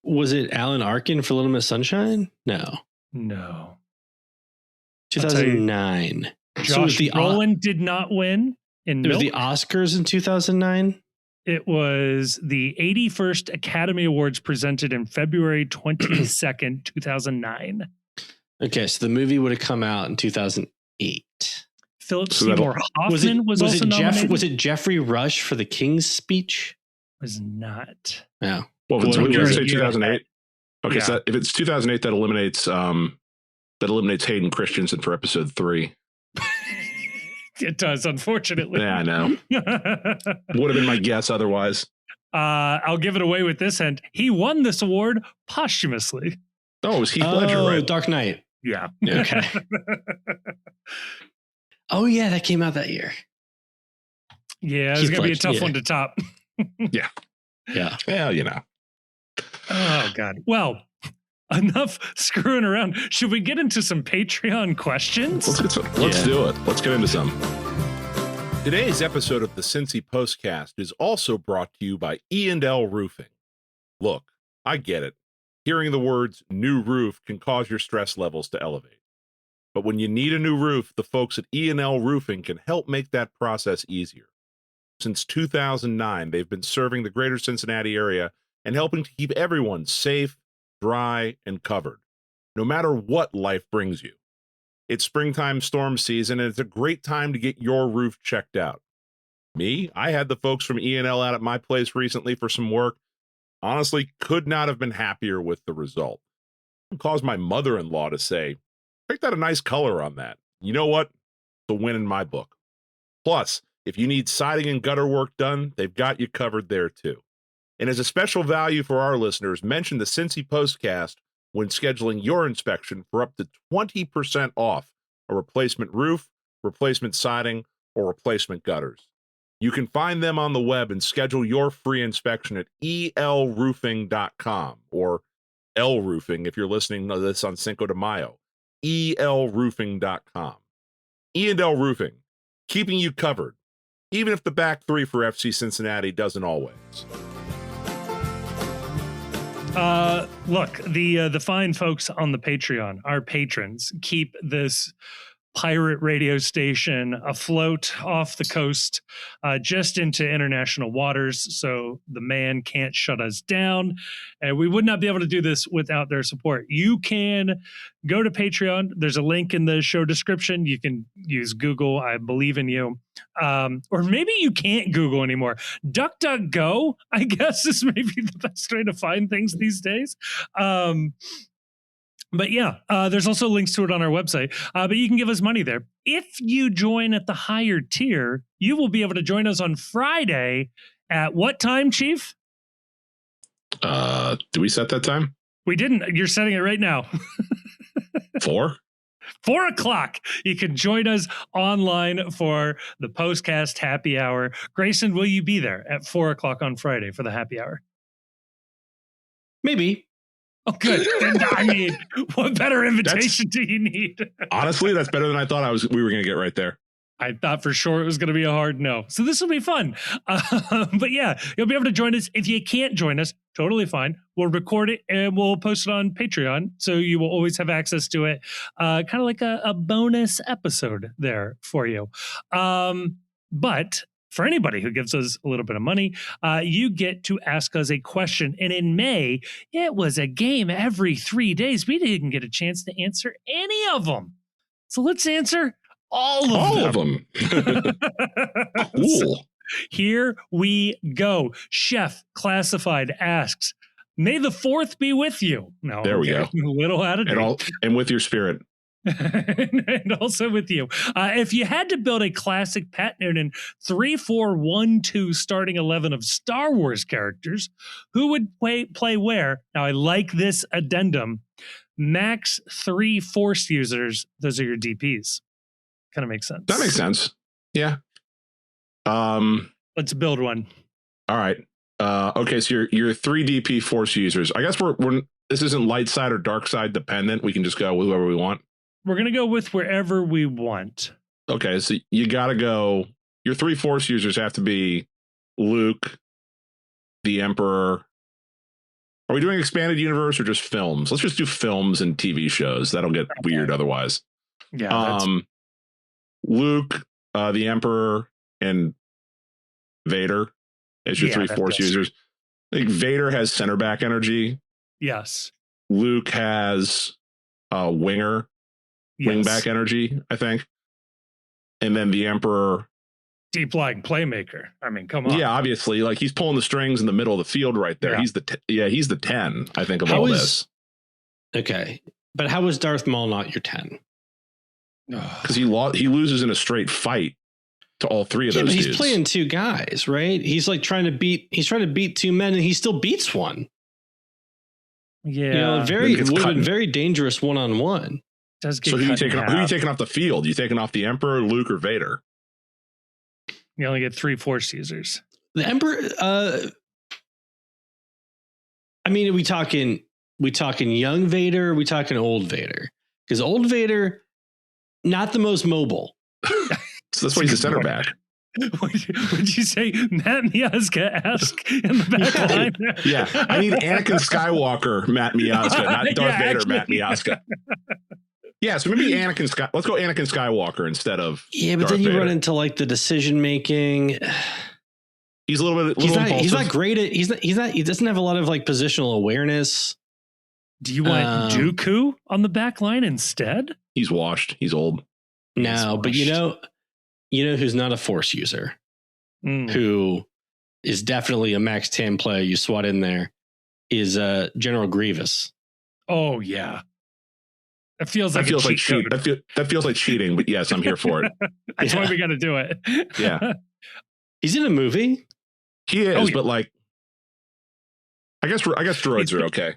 Speaker 3: Was it Alan Arkin for Little Miss Sunshine? No. 2009.
Speaker 1: Josh Brolin did not win in
Speaker 3: Milk. It was the Oscars in 2009?
Speaker 1: It was the 81st Academy Awards presented in February 22nd, 2009.
Speaker 3: Okay, so the movie would have come out in 2008.
Speaker 1: Philip Seymour Hoffman was also nominated.
Speaker 3: Was it Jeffrey Rush for the King's Speech?
Speaker 1: Was not.
Speaker 3: No.
Speaker 2: What did you say? 2008. Okay, yeah. So if it's 2008, that eliminates Hayden Christensen for episode 3.
Speaker 1: It does, unfortunately.
Speaker 2: Yeah, I know. Would have been my guess otherwise.
Speaker 1: I'll give it away with this hint. He won this award posthumously.
Speaker 2: Oh, it was Heath Ledger, right?
Speaker 3: Dark Knight.
Speaker 1: Yeah.
Speaker 3: Okay. Oh, yeah, that came out that year.
Speaker 1: Yeah, it's going to be a tough one to top.
Speaker 2: Yeah.
Speaker 3: Yeah.
Speaker 2: Well, you know.
Speaker 1: Oh, God. Well, enough screwing around. Should we get into some Patreon questions?
Speaker 2: Let's do it. Let's get into some.
Speaker 4: Today's episode of the Cincy Postcast is also brought to you by E&L Roofing. Look, I get it. Hearing the words new roof can cause your stress levels to elevate. But when you need a new roof, the folks at E&L Roofing can help make that process easier. Since 2009, they've been serving the greater Cincinnati area and helping to keep everyone safe, dry, and covered, no matter what life brings you. It's springtime storm season, and it's a great time to get your roof checked out. Me, I had the folks from E&L out at my place recently for some work. Honestly, could not have been happier with the result. It caused my mother-in-law to say, picked out a nice color on that. You know what? It's a win in my book. Plus, if you need siding and gutter work done, they've got you covered there too. And as a special value for our listeners, mention the Cincy Postcast when scheduling your inspection for up to 20% off a replacement roof, replacement siding, or replacement gutters. You can find them on the web and schedule your free inspection at elroofing.com or L Roofing if you're listening to this on Cinco de Mayo. elroofing.com. E&L Roofing, keeping you covered, even if the back three for FC Cincinnati doesn't always.
Speaker 1: Look, the fine folks on the Patreon, our patrons, keep this pirate radio station afloat off the coast, just into international waters. So the man can't shut us down. And we would not be able to do this without their support. You can go to Patreon. There's a link in the show description. You can use Google. I believe in you. Or maybe you can't Google anymore. DuckDuckGo, I guess, is maybe the best way to find things these days. But yeah, there's also links to it on our website. But you can give us money there. If you join at the higher tier, you will be able to join us on Friday at what time, Chief?
Speaker 2: Do we set that time?
Speaker 1: We didn't. You're setting it right now.
Speaker 2: 4?
Speaker 1: 4 o'clock. You can join us online for the Postcast happy hour. Grayson, will you be there at 4 o'clock on Friday for the happy hour?
Speaker 3: Maybe.
Speaker 1: Oh, good. I mean, what better invitation do you need?
Speaker 2: Honestly, that's better than I thought we were going to get right there.
Speaker 1: I thought for sure it was going to be a hard no. So this will be fun. But yeah, you'll be able to join us. If you can't join us, totally fine. We'll record it and we'll post it on Patreon. So you will always have access to it. Kind of like a bonus episode there for you. But for anybody who gives us a little bit of money, you get to ask us a question. And in May, it was a game every 3 days. We didn't get a chance to answer any of them. So let's answer all of them.
Speaker 2: Cool.
Speaker 1: So here we go. Chef Classified asks, may the 4th be with you. No,
Speaker 2: there we go.
Speaker 1: A little out of date.
Speaker 2: And with your spirit.
Speaker 1: And also with you. If you had to build a classic Pat Noonan 3-4-1-2 starting 11 of Star Wars characters, who would play where? Now, I like this addendum. Max 3 Force users. Those are your DPs. Kind of makes sense.
Speaker 2: That makes sense. Yeah.
Speaker 1: Let's build one.
Speaker 2: All right. Okay, so you're 3 DP Force users. I guess we're this isn't light side or dark side dependent. We can just go with whoever we want.
Speaker 1: We're gonna go with wherever we want.
Speaker 2: Okay, so you gotta go. Your 3 Force users have to be Luke, the Emperor. Are we doing expanded universe or just films? Let's just do films and TV shows. That'll get weird otherwise.
Speaker 1: Yeah.
Speaker 2: Luke, the Emperor, and Vader as your 3 Force users. I think Vader has center back energy.
Speaker 1: Yes.
Speaker 2: Luke has wingback energy, I think. And then the Emperor,
Speaker 1: deep lying playmaker. I mean, come on.
Speaker 2: Yeah, obviously, like he's pulling the strings in the middle of the field right there. Yeah. He's the 10, I think, of all this.
Speaker 3: Okay. But how is Darth Maul not your 10?
Speaker 2: Because he loses in a straight fight to all 3 of those.
Speaker 3: But he's
Speaker 2: dudes.
Speaker 3: playing 2 guys, right? He's like trying to beat 2 men, and he still beats one.
Speaker 1: Yeah,
Speaker 3: it would have been very dangerous one-on-one.
Speaker 2: So who are you taking off the field? You taking off the Emperor, Luke, or Vader?
Speaker 1: You only get 3 Force users.
Speaker 3: The Emperor. I mean, are we talking young Vader? Or are we talking old Vader? Because old Vader, not the most mobile.
Speaker 2: So that's why he's a center back.
Speaker 1: Would you say Matt Miazga ask in the back line?
Speaker 2: Yeah, I need Anakin Skywalker, Matt Miazga, not Darth Vader, Matt Miazga. Yeah, so maybe Anakin let's go Anakin Skywalker instead of
Speaker 3: but
Speaker 2: Darth
Speaker 3: then you
Speaker 2: Vader.
Speaker 3: run into like the decision making.
Speaker 2: He's a little bit.
Speaker 3: He's not great at. He doesn't have a lot of like positional awareness.
Speaker 1: Do you want Dooku on the back line instead?
Speaker 2: He's washed. He's old.
Speaker 3: No, but you know who's not a Force user, who is definitely a max 10 player you swat in there, is General Grievous.
Speaker 1: Oh yeah. That feels like
Speaker 2: cheating. That feels like cheating, but yes, I'm here for it.
Speaker 1: That's why we got to do it.
Speaker 2: Yeah.
Speaker 3: He's in a movie.
Speaker 2: He is, but like I guess droids are okay.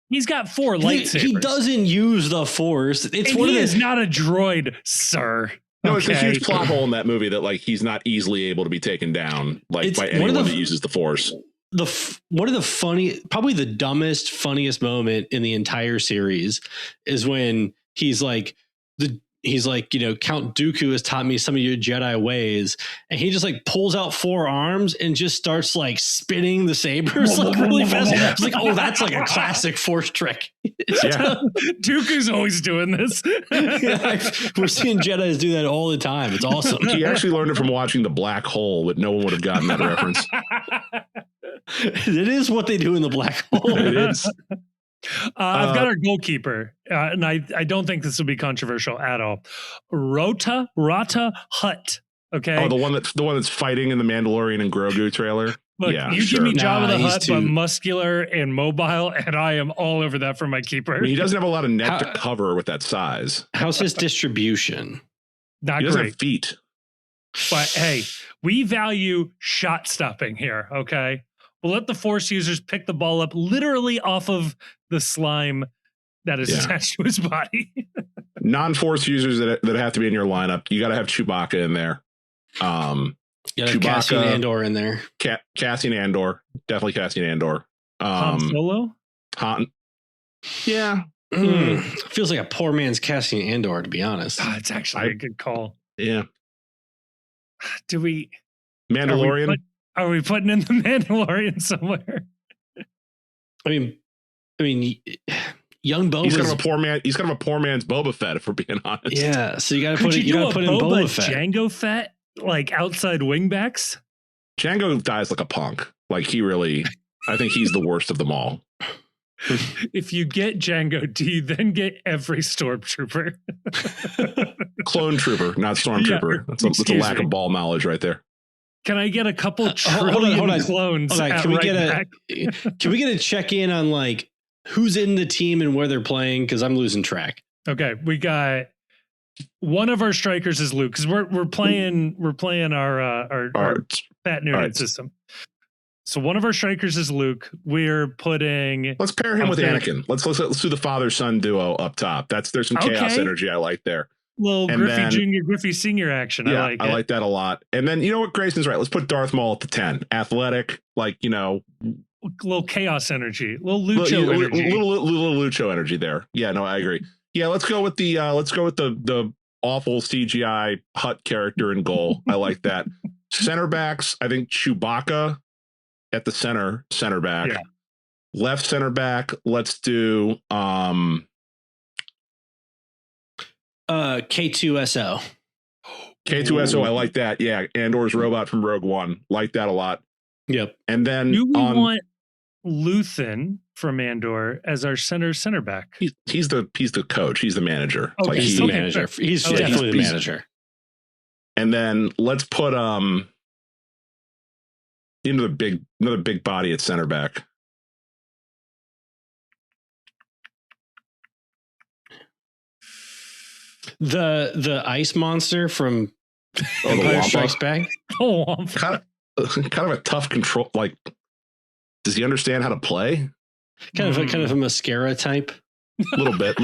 Speaker 1: He's got 4 lightsabers.
Speaker 3: He doesn't use the Force.
Speaker 1: He is not a droid, sir.
Speaker 2: No, it's a huge plot hole in that movie that like he's not easily able to be taken down by anyone that uses the Force.
Speaker 3: One of the probably the dumbest, funniest moment in the entire series is when he's like, Count Dooku has taught me some of your Jedi ways, and he just like pulls out 4 arms and just starts like spinning the sabers like really fast. It's like, oh, that's like a classic Force trick.
Speaker 2: Yeah.
Speaker 1: Dooku's always doing this.
Speaker 3: We're seeing Jedis do that all the time. It's awesome.
Speaker 2: He actually learned it from watching The Black Hole, but no one would have gotten that reference.
Speaker 3: It is what they do in The Black Hole.
Speaker 2: It is.
Speaker 1: I've got our goalkeeper, and I don't think this will be controversial at all. Rata Hutt. Okay.
Speaker 2: Oh, the one that's fighting in the Mandalorian and Grogu trailer.
Speaker 1: Look,
Speaker 2: Yeah,
Speaker 1: you
Speaker 2: sure.
Speaker 1: give me Jabba the
Speaker 3: he's
Speaker 1: Hutt, but muscular and mobile, and I am all over that for my keeper.
Speaker 2: I mean, he doesn't have a lot of net to cover with that size.
Speaker 3: How's his distribution?
Speaker 1: Not
Speaker 2: He doesn't
Speaker 1: great.
Speaker 2: have feet.
Speaker 1: But hey, we value shot stopping here, okay? We'll let the Force users pick the ball up literally off of the slime that is attached to his body.
Speaker 2: Non-Force users that have to be in your lineup, you got to have Chewbacca in there.
Speaker 3: Chewbacca, Cassian Andor in there.
Speaker 2: Cassian Andor, definitely Cassian Andor.
Speaker 1: Han Solo?
Speaker 2: Yeah.
Speaker 3: Feels like a poor man's Cassian Andor, to be honest.
Speaker 1: It's actually a good call.
Speaker 2: Yeah.
Speaker 1: Do we...
Speaker 2: Mandalorian?
Speaker 1: Are we putting in the Mandalorian somewhere?
Speaker 3: I mean, young Boba.
Speaker 2: He's kind of a poor man. He's kind of a poor man's Boba Fett, if we're being honest.
Speaker 3: Yeah, so you got to put
Speaker 1: in
Speaker 3: Boba Fett.
Speaker 1: Jango Fett, like outside wingbacks.
Speaker 2: Django dies like a punk. Like he really, I think he's the worst of them all.
Speaker 1: If you get Django, do you then get every stormtrooper?
Speaker 2: Clone trooper, not stormtrooper.
Speaker 1: Yeah,
Speaker 2: that's a lack of ball knowledge right there.
Speaker 1: Can I get a couple trillion clones?
Speaker 3: Hold on. Can we get a check in on like who's in the team and where they're playing? Because I'm losing track.
Speaker 1: Okay, we got one of our strikers is Luke because we're playing our Fat Noonan system. So one of our strikers is Luke. We're putting.
Speaker 2: Let's pair him with Anakin. Let's do the father son duo up top. There's some chaos energy I like there.
Speaker 1: Little Griffey Jr., Griffey Senior action.
Speaker 2: Yeah,
Speaker 1: I
Speaker 2: like that a lot. And then you know what? Grayson's right. Let's put Darth Maul at the 10. Athletic,
Speaker 1: little chaos energy, little Lucho energy.
Speaker 2: Little Lucho energy there. Yeah, no, I agree. Yeah, let's go with the awful CGI Hutt character in goal. I like that. Center backs, I think Chewbacca at the center back. Yeah. Left center back, let's do
Speaker 3: K2SO.
Speaker 2: K2SO, I like that. Yeah, Andor's robot from Rogue One. Like that a lot.
Speaker 3: Yep.
Speaker 2: And then
Speaker 1: do we want Luthen from Andor as our center back?
Speaker 2: He's the coach. He's the manager.
Speaker 3: Okay, he's the manager. He's definitely the manager.
Speaker 2: And then let's put another big body at center back.
Speaker 3: The ice monster from Empire Strikes Back.
Speaker 2: Kind of a tough control. Like, does he understand how to play?
Speaker 3: Kind of a mascara type.
Speaker 2: A little bit.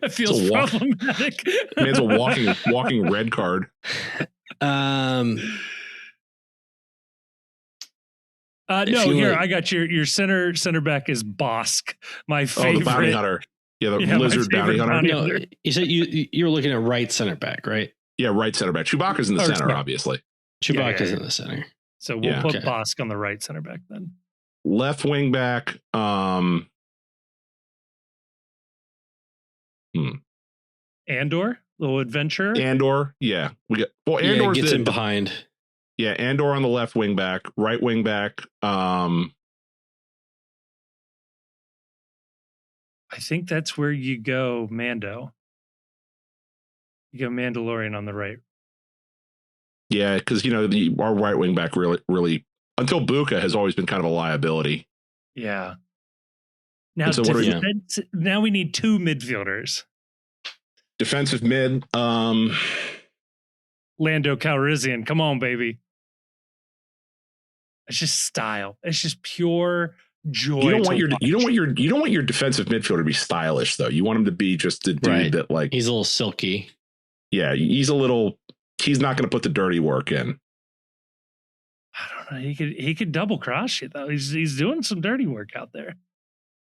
Speaker 1: It feels problematic.
Speaker 2: Man's a walking red card.
Speaker 1: No, here I got your center back is Bosk, my favorite.
Speaker 2: Oh, the bounty hunter. Yeah, the lizard bounty hunter.
Speaker 3: No, you said you were looking at right center back, right?
Speaker 2: Yeah, right center back. Chewbacca's in the center, obviously.
Speaker 3: Chewbacca's in the center.
Speaker 1: So we'll put Bosk on the right center back then.
Speaker 2: Left wing back.
Speaker 1: Andor, little adventurer.
Speaker 2: Andor, yeah. We got Andor
Speaker 3: gets in behind.
Speaker 2: Yeah, Andor on the left wing back, right wing back.
Speaker 1: I think that's where you go, Mando. You go Mandalorian on the right.
Speaker 2: Yeah, because our right wing back really until Buka has always been kind of a liability.
Speaker 1: Yeah. Now, now we need two midfielders.
Speaker 2: Defensive mid.
Speaker 1: Lando Calrissian. Come on, baby. It's just style. It's just pure joy.
Speaker 2: You don't want your defensive midfielder to be stylish though. You want him to be just a dude that like
Speaker 3: he's a little silky.
Speaker 2: Yeah, he's not going to put the dirty work in.
Speaker 1: I don't know. He could double cross you though. He's doing some dirty work out there.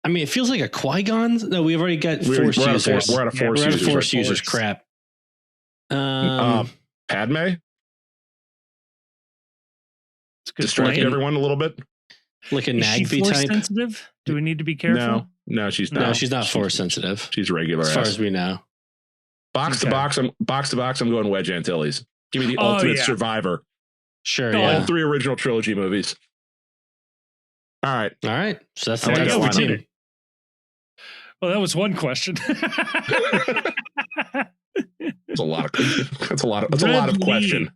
Speaker 3: I mean, it feels like a Qui-Gon. No, we've already got Force users.
Speaker 2: We're out of Force
Speaker 3: users. Crap.
Speaker 2: Padme. Distract everyone a little bit.
Speaker 3: Like a Nagby type.
Speaker 1: Sensitive? Do we need to be careful?
Speaker 2: No, she's not.
Speaker 3: No, she's not Force sensitive.
Speaker 2: She's regular.
Speaker 3: As far as we know.
Speaker 2: Box to box, I'm going Wedge Antilles. Give me the ultimate survivor.
Speaker 3: Sure.
Speaker 2: All three original trilogy movies. All right.
Speaker 3: So that's the team.
Speaker 1: Well, that was one question.
Speaker 2: That's a lot of question.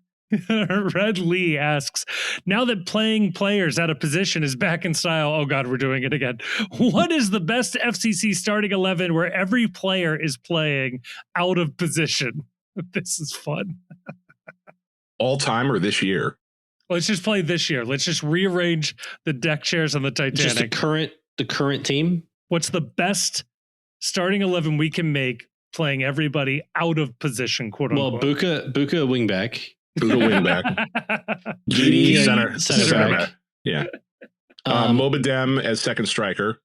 Speaker 1: Red Lee asks, now that playing players out of position is back in style, oh God, we're doing it again. What is the best FCC starting 11 where every player is playing out of position? This is fun.
Speaker 2: All time or this year?
Speaker 1: Let's just play this year. Let's just rearrange the deck chairs on the Titanic.
Speaker 3: Just the current team.
Speaker 1: What's the best starting 11 we can make playing everybody out of position, quote unquote?
Speaker 3: Well, Buka wingback.
Speaker 2: Buka wingback.
Speaker 3: GD
Speaker 2: center back. Yeah. Mobadem as second striker.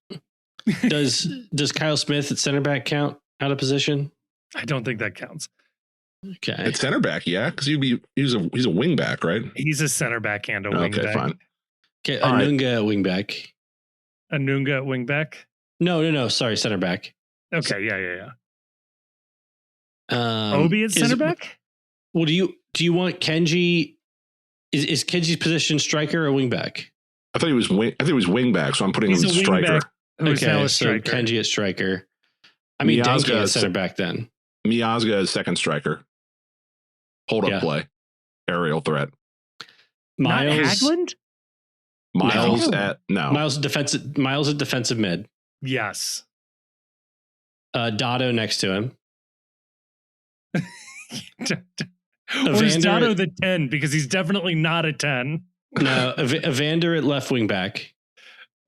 Speaker 3: Does Kyle Smith at center back count out of position?
Speaker 1: I don't think that counts.
Speaker 2: Okay. At center back, yeah, because he's a wing back, right?
Speaker 1: He's a center back and a wing back.
Speaker 2: Okay, fine.
Speaker 3: Okay, Anunga at wing back.
Speaker 1: Anunga at wing back?
Speaker 3: No. Sorry, center back.
Speaker 1: Okay, yeah. Obi at center back?
Speaker 3: Well, do you want Kenji? Is Kenji's position striker or wing back?
Speaker 2: I thought he was wing back, so I'm putting him as striker.
Speaker 3: Okay, so Kenji at striker. I mean, Denki at center back then.
Speaker 2: Miazga is second striker. Hold up play. Aerial threat.
Speaker 1: Miles, not Haglund?
Speaker 2: Miles at
Speaker 3: Miles at defensive mid.
Speaker 1: Yes.
Speaker 3: Dotto next to him.
Speaker 1: Or is Dotto the 10? Because he's definitely not a 10.
Speaker 3: No, Evander at left wing back.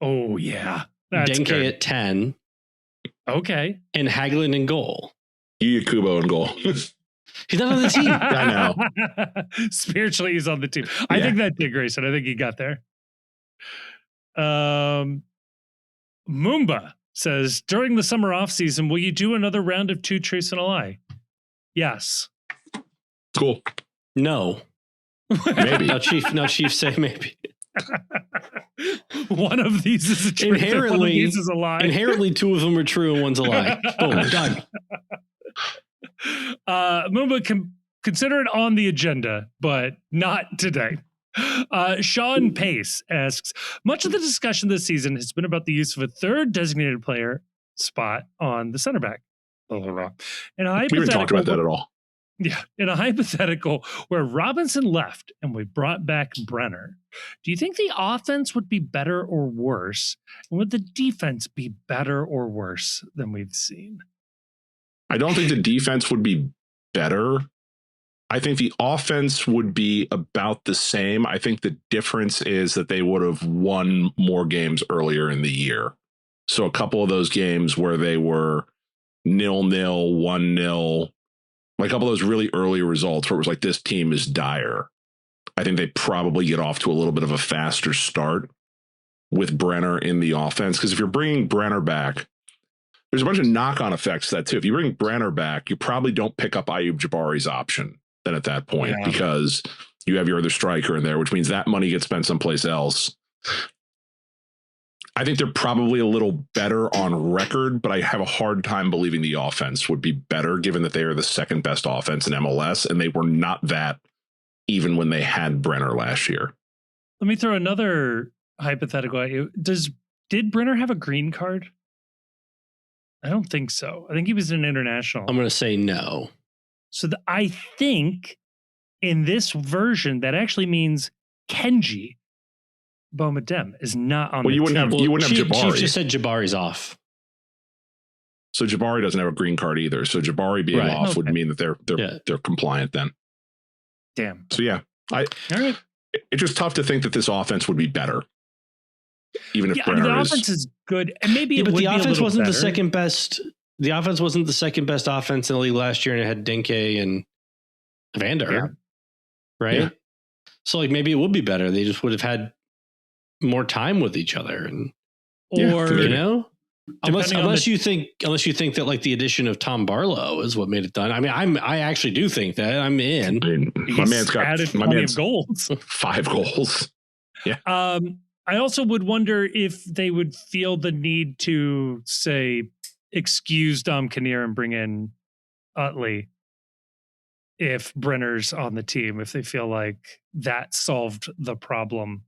Speaker 1: Oh, yeah. That's
Speaker 3: Denke
Speaker 1: good.
Speaker 3: at 10.
Speaker 1: Okay.
Speaker 3: And Haglund in goal.
Speaker 2: Yuya Kubo in goal.
Speaker 3: He's not on the team.
Speaker 2: I know.
Speaker 1: Spiritually, he's on the team. I think that did, Grayson. I think he got there. Moomba says, during the summer off season, will you do another round of 2 Truths and a Lie? Yes.
Speaker 2: Cool.
Speaker 3: No.
Speaker 2: Maybe.
Speaker 3: Now Chief say maybe.
Speaker 1: One of these is a truth. Inherently, one of these is a lie.
Speaker 3: Inherently, 2 of them are true and one's a lie. Boom, done.
Speaker 1: Moomba, consider it on the agenda, but not today. Sean Pace asks, much of the discussion this season has been about the use of a third designated player spot on the center back.
Speaker 2: We haven't talked about that at all.
Speaker 1: Yeah, in a hypothetical where Robinson left and we brought back Brenner, do you think the offense would be better or worse? And would the defense be better or worse than we've seen?
Speaker 2: I don't think the defense would be better. I think the offense would be about the same. I think the difference is that they would have won more games earlier in the year. So a couple of those games where they were 0-0, 1-0, like a couple of those really early results where it was like, this team is dire. I think they probably get off to a little bit of a faster start with Brenner in the offense. Because if you're bringing Brenner back, there's a bunch of knock-on effects to that too. If you bring Brenner back, you probably don't pick up Ayub Jabari's option then at that point, because you have your other striker in there, which means that money gets spent someplace else. I think they're probably a little better on record, but I have a hard time believing the offense would be better, given that they are the second best offense in MLS, and they were not that even when they had Brenner last year.
Speaker 1: Let me throw another hypothetical at you. Did Brenner have a green card? I don't think so. I think he was an international.
Speaker 3: I'm going to say no.
Speaker 1: So I think in this version, that actually means Kenji Bomadem is not on the team.
Speaker 2: You wouldn't have Jabari.
Speaker 3: Chief just said Jabari's off.
Speaker 2: So Jabari doesn't have a green card either. So Jabari being off would mean that they're compliant then.
Speaker 1: Damn.
Speaker 2: So yeah, it's just tough to think that this offense would be better. Even if Brenner
Speaker 1: the offense is good, and maybe
Speaker 3: but the offense wasn't
Speaker 1: better.
Speaker 3: The second best. The offense wasn't the second best offense in the league last year, and it had Denke and Evander, right? Yeah. So like maybe it would be better. They just would have had more time with each other, and unless you think that like the addition of Tom Barlow is what made it done. I mean, I actually do think that. I'm in.
Speaker 2: My man's got
Speaker 1: added plenty of goals.
Speaker 2: 5 goals. Yeah.
Speaker 1: I also would wonder if they would feel the need to say excuse Dom Kinnear and bring in Utley if Brenner's on the team, if they feel like that solved the problem.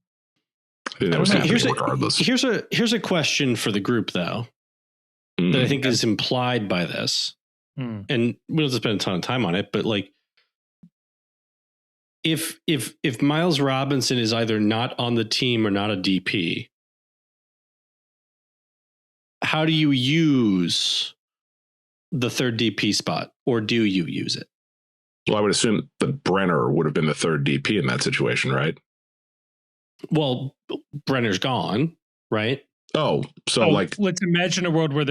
Speaker 3: Here's a question for the group though, that I think is implied by this. And we don't have to spend a ton of time on it, but like, if Miles Robinson is either not on the team or not a DP, how do you use the third DP spot, or do you use it?
Speaker 2: Well, I would assume that Brenner would have been the third DP in that situation, right?
Speaker 3: Well, Brenner's gone, right?
Speaker 2: Oh, so
Speaker 1: let's imagine a world where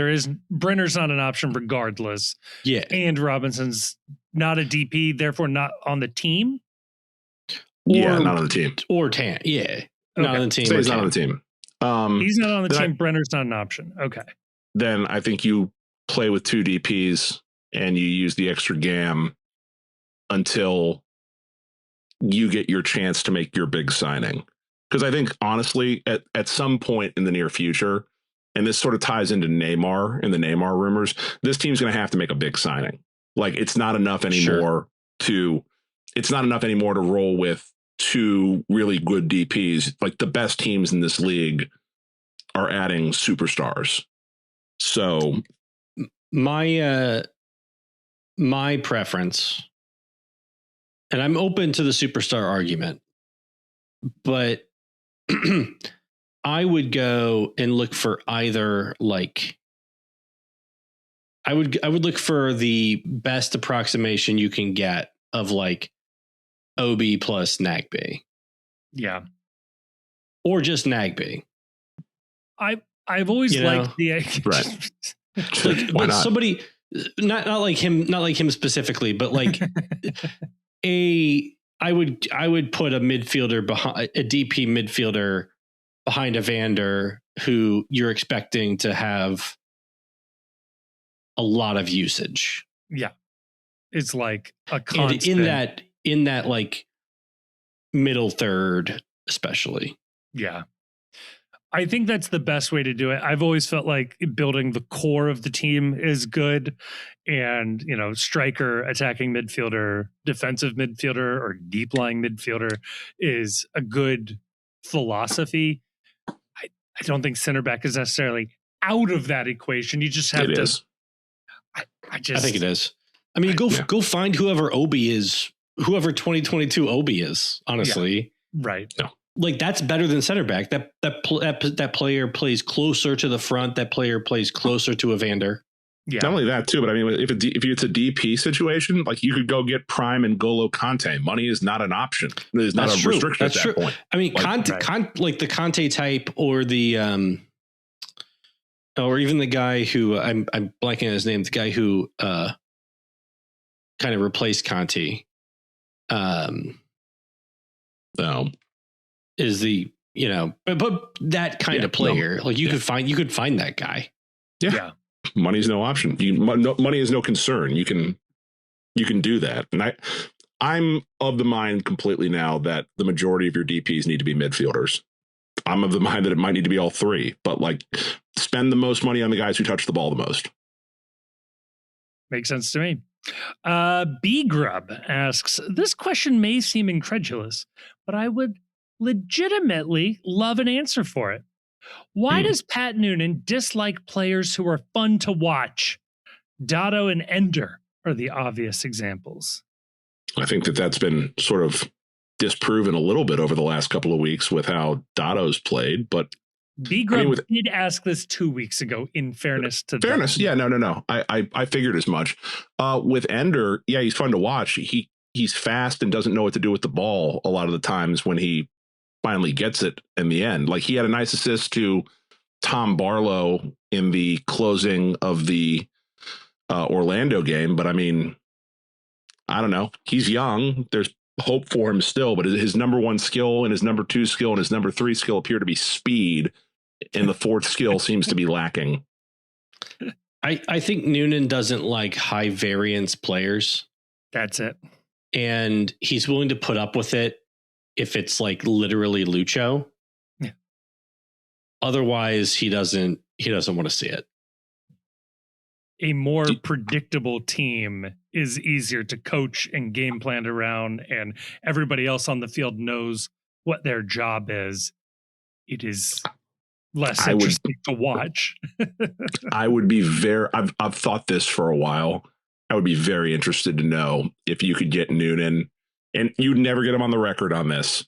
Speaker 1: Brenner's not an option regardless.
Speaker 3: Yeah.
Speaker 1: And Robinson's not a DP, therefore not on the team.
Speaker 2: Not on the team.
Speaker 3: Or Tan. Yeah. Not on the team.
Speaker 2: So he's not on the team.
Speaker 1: He's not on the team. Brenner's not an option. Okay.
Speaker 2: Then I think you play with two DPs and you use the extra GAM until you get your chance to make your big signing. Because I think, honestly, at some point in the near future, and this sort of ties into Neymar and the Neymar rumors, this team's going to have to make a big signing. Like, it's not enough anymore to roll with two really good DPs. Like, the best teams in this league are adding superstars. So
Speaker 3: my preference, and I'm open to the superstar argument, but I would go and look for either I would look for the best approximation you can get of OB plus Nagby.
Speaker 1: Yeah.
Speaker 3: Or just Nagby.
Speaker 1: I've always liked the
Speaker 2: right. Why not?
Speaker 3: Somebody not like him specifically, but I would put a midfielder behind a DP midfielder behind a Vander who you're expecting to have a lot of usage.
Speaker 1: Yeah. It's like a constant.
Speaker 3: And in that middle third, especially.
Speaker 1: Yeah. I think that's the best way to do it. I've always felt like building the core of the team is good. And, striker, attacking midfielder, defensive midfielder, or deep lying midfielder is a good philosophy. I don't think center back is necessarily out of that equation. You just have to. I
Speaker 3: think it is. I mean, go find whoever Obi is, whoever 2022 Obi is, honestly.
Speaker 1: Yeah, right.
Speaker 2: No.
Speaker 3: That's better than center back. That player plays closer to the front. That player plays closer to a Vander.
Speaker 2: Yeah. Not only that too, but I mean, if it's a DP situation, you could go get Prime and Golo Conte. Money is not an option. It is not a restriction at that point.
Speaker 3: I mean, the Conte type, or the or even the guy who I'm blanking on his name. The guy who kind of replaced Conte.
Speaker 2: No.
Speaker 3: Is the but that kind of player you could find that guy.
Speaker 2: Yeah. Money's no option. Money is no concern. You can do that. And I'm of the mind completely now that the majority of your DPs need to be midfielders. I'm of the mind that it might need to be all three, but spend the most money on the guys who touch the ball the most.
Speaker 1: Makes sense to me. B Grub asks, this question may seem incredulous, but I would legitimately love an answer for it. Why does Pat Noonan dislike players who are fun to watch? Dotto and Ender are the obvious examples.
Speaker 2: I think that's been sort of disproven a little bit over the last couple of weeks with how Dotto's played, but
Speaker 1: B Grub did ask this 2 weeks ago, in fairness to them.
Speaker 2: Yeah, no. I figured as much. With Ender, yeah, he's fun to watch. He's fast and doesn't know what to do with the ball a lot of the times when he finally gets it in the end. He had a nice assist to Tom Barlow in the closing of the Orlando game, but I mean, I don't know. He's young. There's hope for him still, but his number one skill and his number two skill and his number three skill appear to be speed, and the fourth skill seems to be lacking.
Speaker 3: I think Noonan doesn't like high variance players.
Speaker 1: That's it.
Speaker 3: And he's willing to put up with it if it's literally Lucho.
Speaker 1: Yeah.
Speaker 3: Otherwise, he doesn't want to see it.
Speaker 1: A more predictable team is easier to coach and game plan around, and everybody else on the field knows what their job is. It is less interesting to watch.
Speaker 2: I would be I've thought this for a while. I would be very interested to know if you could get Noonan and you'd never get him on the record on this,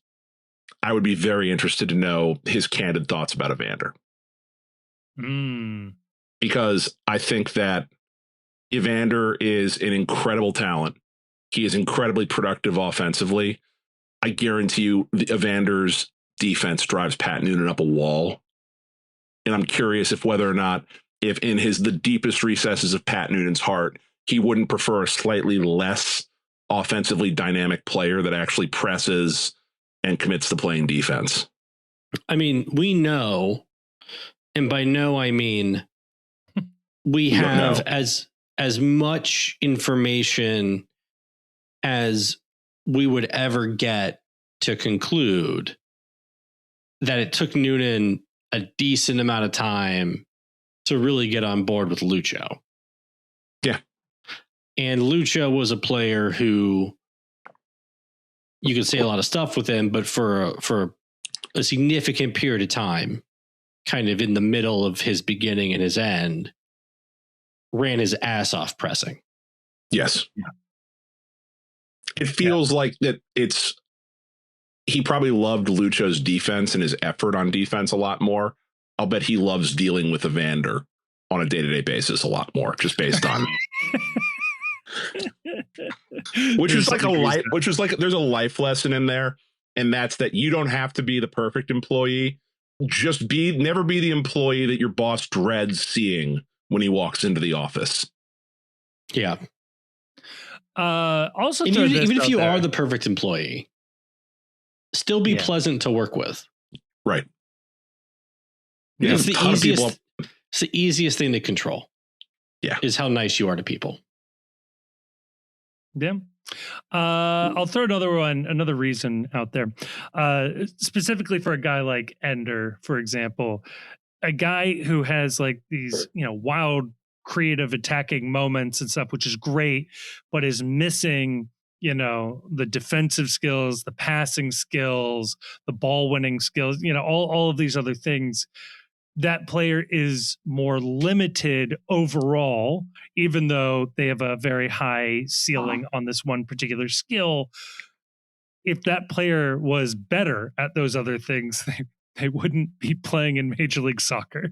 Speaker 2: I would be very interested to know his candid thoughts about Evander. Because I think that Evander is an incredible talent. He is incredibly productive offensively. I guarantee you Evander's defense drives Pat Noonan up a wall. And I'm curious if whether or not, if in the deepest recesses of Pat Noonan's heart, he wouldn't prefer a slightly less offensively dynamic player that actually presses and commits to playing defense.
Speaker 3: I mean, we know, and by know, I mean, we have as much information as we would ever get to conclude that it took Noonan a decent amount of time to really get on board with Lucho.
Speaker 2: Yeah.
Speaker 3: And Lucho was a player who you could say a lot of stuff with him, but for a significant period of time, kind of in the middle of his beginning and his end, ran his ass off pressing.
Speaker 2: Yes. Yeah. It feels like that he probably loved Lucho's defense and his effort on defense a lot more. I'll bet he loves dealing with Evander on a day-to-day basis a lot more, just based on which is like there's a life lesson in there, and that's that you don't have to be the perfect employee. Just never be the employee that your boss dreads seeing when he walks into the office.
Speaker 3: Yeah.
Speaker 1: Also,
Speaker 3: even if you are the perfect employee, still be pleasant to work with.
Speaker 2: Right.
Speaker 3: It's the easiest thing to control.
Speaker 2: Yeah.
Speaker 3: Is how nice you are to people.
Speaker 1: Yeah. I'll throw another reason out there, specifically for a guy like Ender, for example, a guy who has like these, wild, creative attacking moments and stuff, which is great, but is missing, the defensive skills, the passing skills, the ball winning skills, all of these other things. That player is more limited overall, even though they have a very high ceiling on this one particular skill. If that player was better at those other things, they wouldn't be playing in Major League Soccer,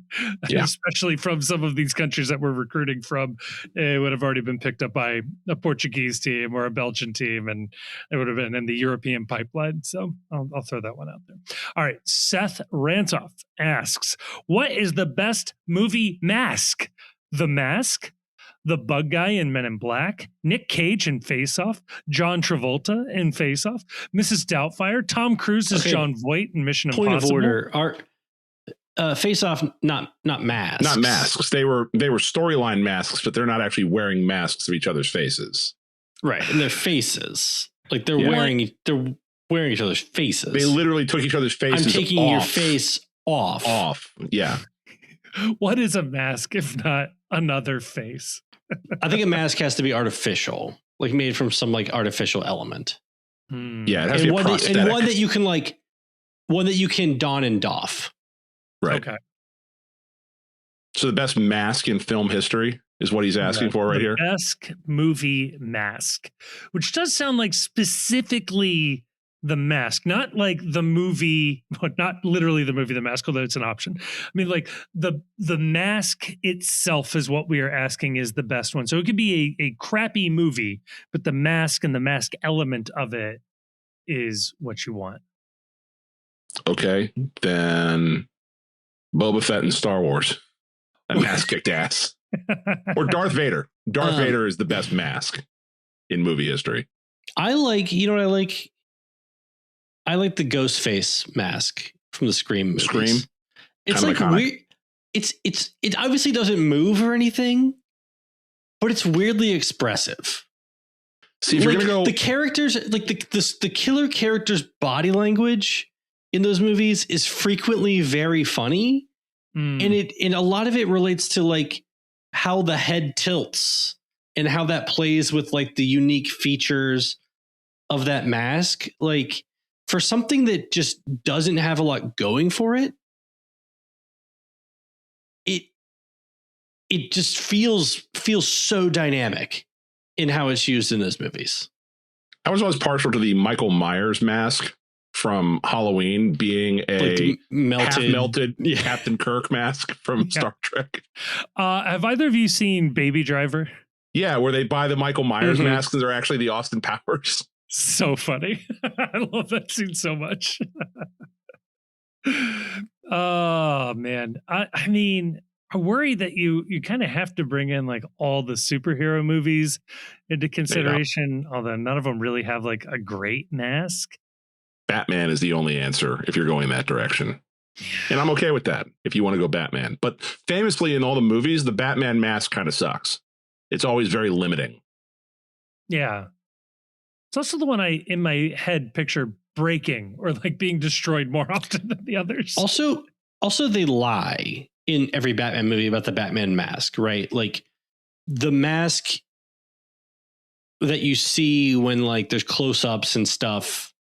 Speaker 1: especially from some of these countries that we're recruiting from. It would have already been picked up by a Portuguese team or a Belgian team, and it would have been in the European pipeline. So I'll throw that one out there. All right. Seth Rantoff asks, what is the best movie mask? The Mask, the Bug Guy in Men in Black, Nick Cage in Face Off, John Travolta in Face Off, Mrs. Doubtfire, Tom Cruise as John Voight in Mission Impossible.
Speaker 3: Point of order, Face Off, not masks.
Speaker 2: Not masks. They were storyline masks, but they're not actually wearing masks of each other's faces.
Speaker 3: Right, and their faces, like they're wearing each other's faces.
Speaker 2: They literally took each other's faces.
Speaker 3: I'm taking your face off.
Speaker 2: Off, yeah.
Speaker 1: What is a mask if not another face?
Speaker 3: I think a mask has to be artificial, like made from some like artificial element.
Speaker 2: Yeah, it has to be prosthetic.
Speaker 3: And one that you can don and doff.
Speaker 2: Right. Okay. So the best mask in film history is what he's asking for right here.
Speaker 1: Best movie mask, which does sound like specifically The Mask, not like the movie, but not literally the movie The Mask, although it's an option. I mean, like the mask itself is what we are asking is the best one. So it could be a crappy movie, but the mask and the mask element of it is what you want.
Speaker 2: Okay, then Boba Fett in Star Wars. That mask kicked ass. Or Darth Vader. Darth Vader is the best mask in movie history.
Speaker 3: I like, you know what I like? I like the ghost face mask from the Scream movies.
Speaker 2: Scream?
Speaker 3: It's like weird. It obviously doesn't move or anything, but it's weirdly expressive.
Speaker 2: See, if you're gonna go,
Speaker 3: the characters, like the killer character's body language in those movies is frequently very funny, and a lot of it relates to like how the head tilts and how that plays with like the unique features of that mask. Like for something that just doesn't have a lot going for it, it just feels so dynamic in how it's used in those movies.
Speaker 2: I was always partial to the Michael Myers mask from Halloween being a half-melted Captain Kirk mask from Star Trek.
Speaker 1: Have either of you seen Baby Driver?
Speaker 2: Yeah, where they buy the Michael Myers masks and they're actually the Austin Powers.
Speaker 1: So funny. I love that scene so much. Oh, man. I mean, I worry that you kind of have to bring in like all the superhero movies into consideration, although none of them really have like a great mask.
Speaker 2: Batman is the only answer if you're going that direction. And I'm okay with that if you want to go Batman. But famously in all the movies, the Batman mask kind of sucks. It's always very limiting.
Speaker 1: Yeah. It's also the one I, in my head, picture breaking or like being destroyed more often than the others.
Speaker 3: Also, they lie in every Batman movie about the Batman mask, right? Like the mask that you see when like there's close-ups and stuff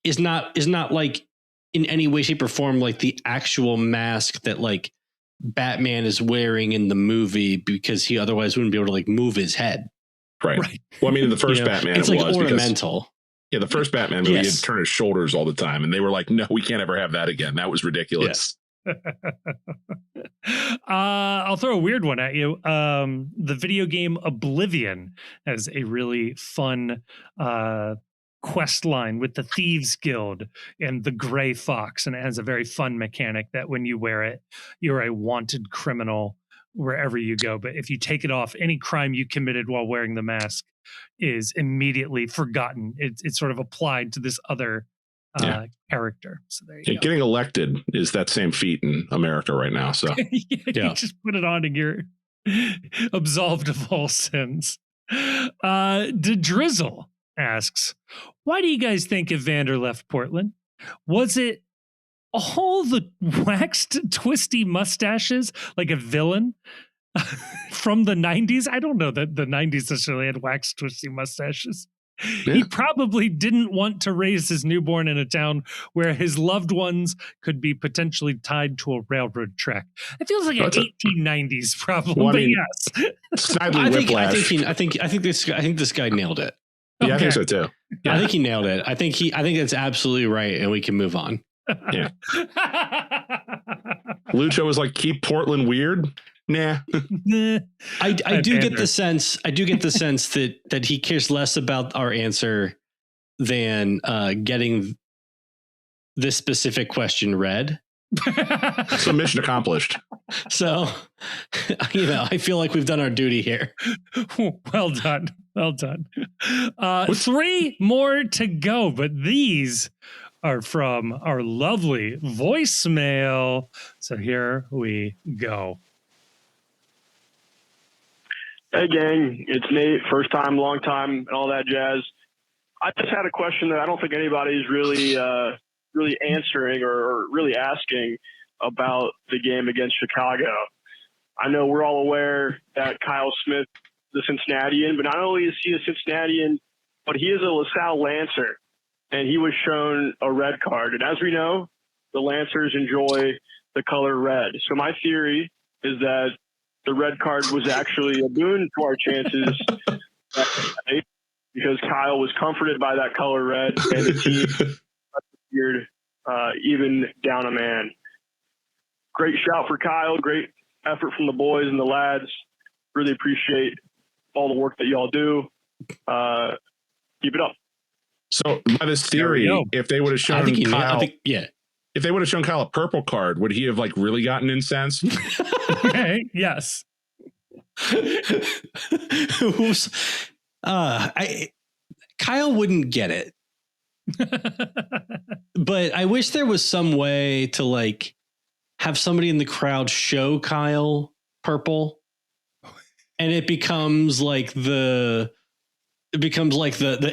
Speaker 3: is not like in any way, shape, or form like the actual mask that like Batman is wearing in the movie, because he otherwise wouldn't be able to like move his head.
Speaker 2: Right. Well, I mean, in the first Batman,
Speaker 3: it's like ornamental.
Speaker 2: Yeah, the first Batman movie, he'd turn his shoulders all the time, and they were like, "No, we can't ever have that again. That was ridiculous."
Speaker 1: I'll throw a weird one at you. The video game Oblivion has a really fun quest line with the Thieves Guild and the Gray Fox, and it has a very fun mechanic that when you wear it, you're a wanted criminal wherever you go. But if you take it off, any crime you committed while wearing the mask is immediately forgotten. It's sort of applied to this other character. So there you go. Getting
Speaker 2: elected is that same feat in America right now. So
Speaker 1: you just put it on and you're absolved of all sins. Drizzle asks, why do you guys think Evander left Portland? Was it all the waxed twisty mustaches like a villain from the 90s? I don't know that the 90s necessarily had waxed twisty mustaches. Yeah. He probably didn't want to raise his newborn in a town where his loved ones could be potentially tied to a railroad track. It feels like an 1890s problem, well, I mean, but yes.
Speaker 3: I think this guy nailed it.
Speaker 2: Yeah, okay. I think so too. Yeah.
Speaker 3: I think he nailed it. I think that's absolutely right, and we can move on.
Speaker 2: Yeah. Lucho was like, keep Portland weird. Nah.
Speaker 3: I do get the sense that he cares less about our answer than getting this specific question read.
Speaker 2: So mission accomplished.
Speaker 3: So, I feel like we've done our duty here.
Speaker 1: Well done. Well done. 3 more to go, but these are from our lovely voicemail. So here we go.
Speaker 5: Hey gang, it's Nate. First time, long time, and all that jazz. I just had a question that I don't think anybody's really answering or really asking about the game against Chicago. I know we're all aware that Kyle Smith, the Cincinnatian, but not only is he a Cincinnatian, but he is a LaSalle Lancer, and he was shown a red card. And as we know, the Lancers enjoy the color red. So my theory is that the red card was actually a boon to our chances because Kyle was comforted by that color red, and the team appeared even down a man. Great shout for Kyle. Great effort from the boys and the lads. Really appreciate all the work that y'all do. Keep it up.
Speaker 2: So by this theory, if they would have shown Kyle, if they would have shown Kyle a purple card, would he have like really gotten incensed?
Speaker 1: Yes.
Speaker 3: Kyle wouldn't get it. But I wish there was some way to like have somebody in the crowd show Kyle purple, and it becomes like the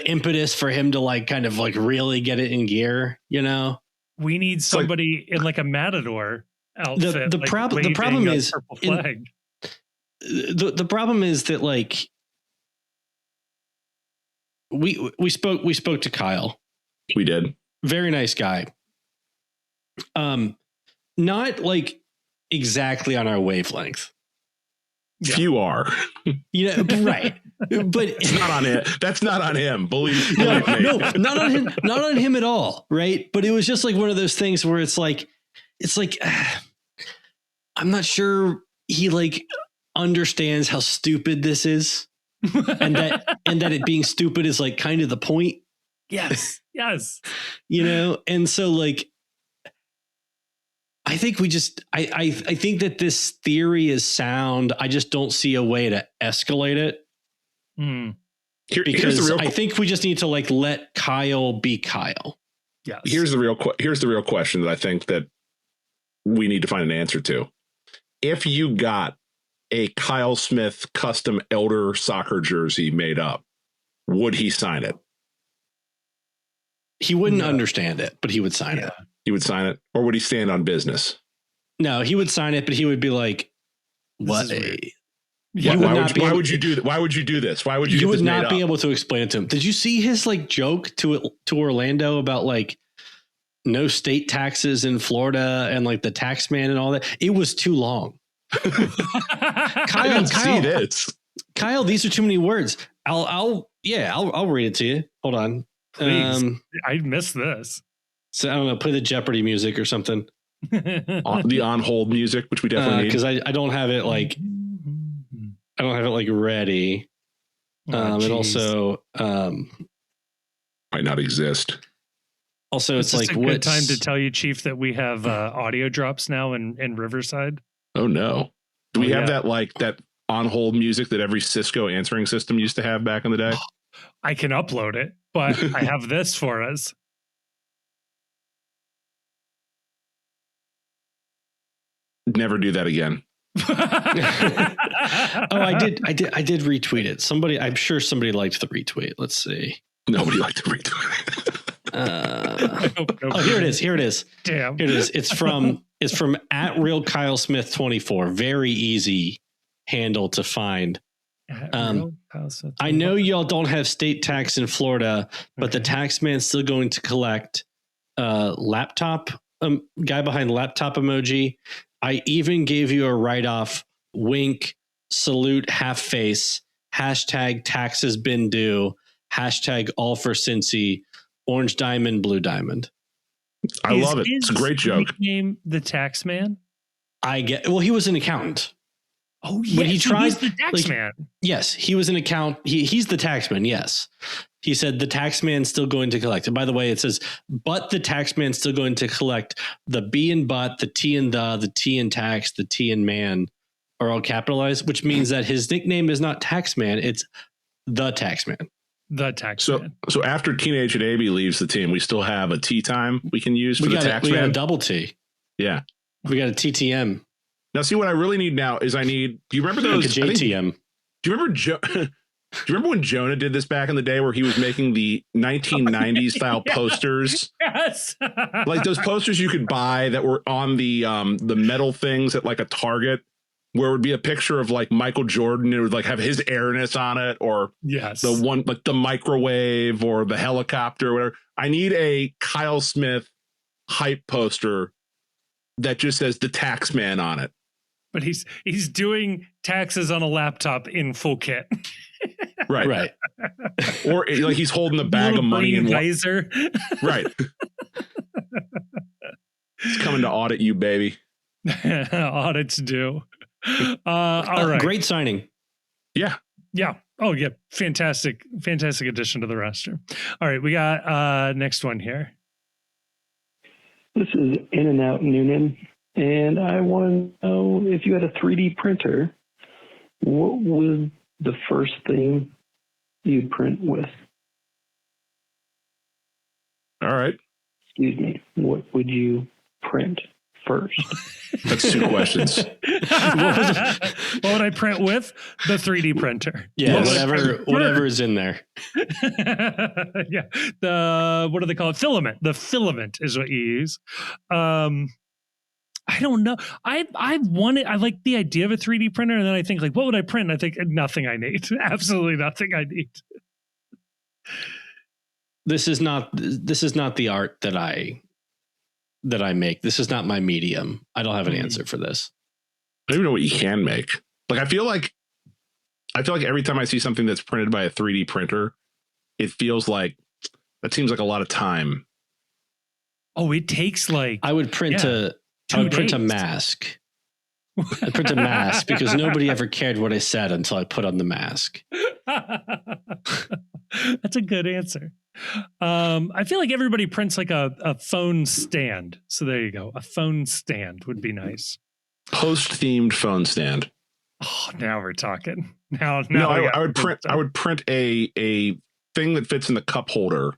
Speaker 3: impetus for him to like kind of like really get it in gear, you know?
Speaker 1: We need somebody in like a matador outfit.
Speaker 3: The problem is
Speaker 1: purple flag.
Speaker 3: The problem is that like we spoke to Kyle.
Speaker 2: We did.
Speaker 3: Very nice guy. Not like exactly on our wavelength.
Speaker 2: Few are.
Speaker 3: Right. But
Speaker 2: it's not on it. That's not on him. Believe me.
Speaker 3: No, not on him. Not on him at all. Right. But it was just like one of those things where it's like, I'm not sure he like understands how stupid this is, and that it being stupid is like kind of the point.
Speaker 1: Yes.
Speaker 3: And so like, I think I think that this theory is sound. I just don't see a way to escalate it. Because I think we just need to like let Kyle be Kyle.
Speaker 2: Yes. Here's the real question that I think that we need to find an answer to. If you got a Kyle Smith custom Elder soccer jersey made up, would he sign it?
Speaker 3: He wouldn't understand it, but he would sign it.
Speaker 2: He would sign it, or would he stand on business?
Speaker 3: No, he would sign it, but he would be like, "What?"
Speaker 2: Why would you do that? Why would you do this? Why would you?
Speaker 3: You would not be able to explain it to him. Did you see his like joke to Orlando about like no state taxes in Florida and like the tax man and all that? It was too long. Kyle,
Speaker 2: see this.
Speaker 3: Kyle, these are too many words. I'll read it to you. Hold on.
Speaker 1: Please. I missed this.
Speaker 3: So I don't know, play the Jeopardy music or something.
Speaker 2: The on hold music, which we definitely need.
Speaker 3: Because I don't have it like ready. And also
Speaker 2: might not exist.
Speaker 3: Also, it's like
Speaker 1: a good time to tell you, Chief, that we have audio drops now in Riverside.
Speaker 2: Oh no. Do we have that on hold music that every Cisco answering system used to have back in the day?
Speaker 1: I can upload it, but I have this for us.
Speaker 2: Never do that again.
Speaker 3: I did retweet it. I'm sure somebody liked the retweet. Let's see.
Speaker 2: Nobody liked the retweet.
Speaker 3: Here it is.
Speaker 1: Damn.
Speaker 3: Here it is. It's from @RealKyleSmith24. Very easy handle to find. I know y'all don't have state tax in Florida, but the tax man's still going to collect laptop. Guy behind laptop emoji. I even gave you a write-off, wink, salute, half face, hashtag taxes been due, hashtag all for Cincy, orange diamond, blue diamond.
Speaker 2: I love it. It's a great joke.
Speaker 1: Name the tax man.
Speaker 3: He was an accountant.
Speaker 1: Oh, yeah. He's the tax man.
Speaker 3: Yes, he was an accountant. He's the tax man. Yes. He said the tax man's still going to collect. And by the way, it says, but the tax man's still going to collect the B and but, the T and the T and tax, the T and man are all capitalized, which means that his nickname is not tax man. It's the tax man.
Speaker 1: The tax man.
Speaker 2: So after Teenage and Abby leaves the team, we still have a T time we can use for the tax man.
Speaker 3: We got a double T.
Speaker 2: Yeah.
Speaker 3: We got a TTM.
Speaker 2: Now, see what I really need now is do you remember those?
Speaker 3: Like a JTM.
Speaker 2: Do you remember when Jonah did this back in the day where he was making the 1990s style posters?
Speaker 1: Yes.
Speaker 2: Like those posters you could buy that were on the metal things at like a Target, where it would be a picture of like Michael Jordan. It would like have his airness on it, or the one like the microwave or the helicopter or whatever. I need a Kyle Smith hype poster that just says the tax man on it.
Speaker 1: But he's doing taxes on a laptop in full kit.
Speaker 2: Right. Or like he's holding a bag of money in
Speaker 1: visor.
Speaker 2: Right. He's coming to audit you, baby.
Speaker 1: Audits due. All right.
Speaker 3: Great signing.
Speaker 2: Yeah.
Speaker 1: Yeah. Oh, yeah. Fantastic addition to the roster. All right. We got next one here.
Speaker 6: This is In and Out Noonan. And I want to know, if you had a 3D printer, what was the first thing you'd print with?
Speaker 2: All right.
Speaker 6: Excuse me. What would you print first?
Speaker 2: That's two questions.
Speaker 1: What would I print with? The 3D printer.
Speaker 3: Yeah, whatever is in there.
Speaker 1: Yeah. What do they call it? Filament. The filament is what you use. I don't know. I like the idea of a 3D printer, and then I think like, what would I print? And I think nothing I need. Absolutely nothing I need.
Speaker 3: This is not the art that I make. This is not my medium. I don't have an answer for this.
Speaker 2: I don't even know what you can make. Like I feel like every time I see something that's printed by a 3D printer, it feels like that seems like a lot of time.
Speaker 1: Oh, it takes like
Speaker 3: I would print a mask. I'd print a mask because nobody ever cared what I said until I put on the mask.
Speaker 1: That's a good answer. I feel like everybody prints like a phone stand. So there you go. A phone stand would be nice.
Speaker 2: Post-themed phone stand.
Speaker 1: Oh, now we're talking. Now
Speaker 2: I would print a thing that fits in the cup holder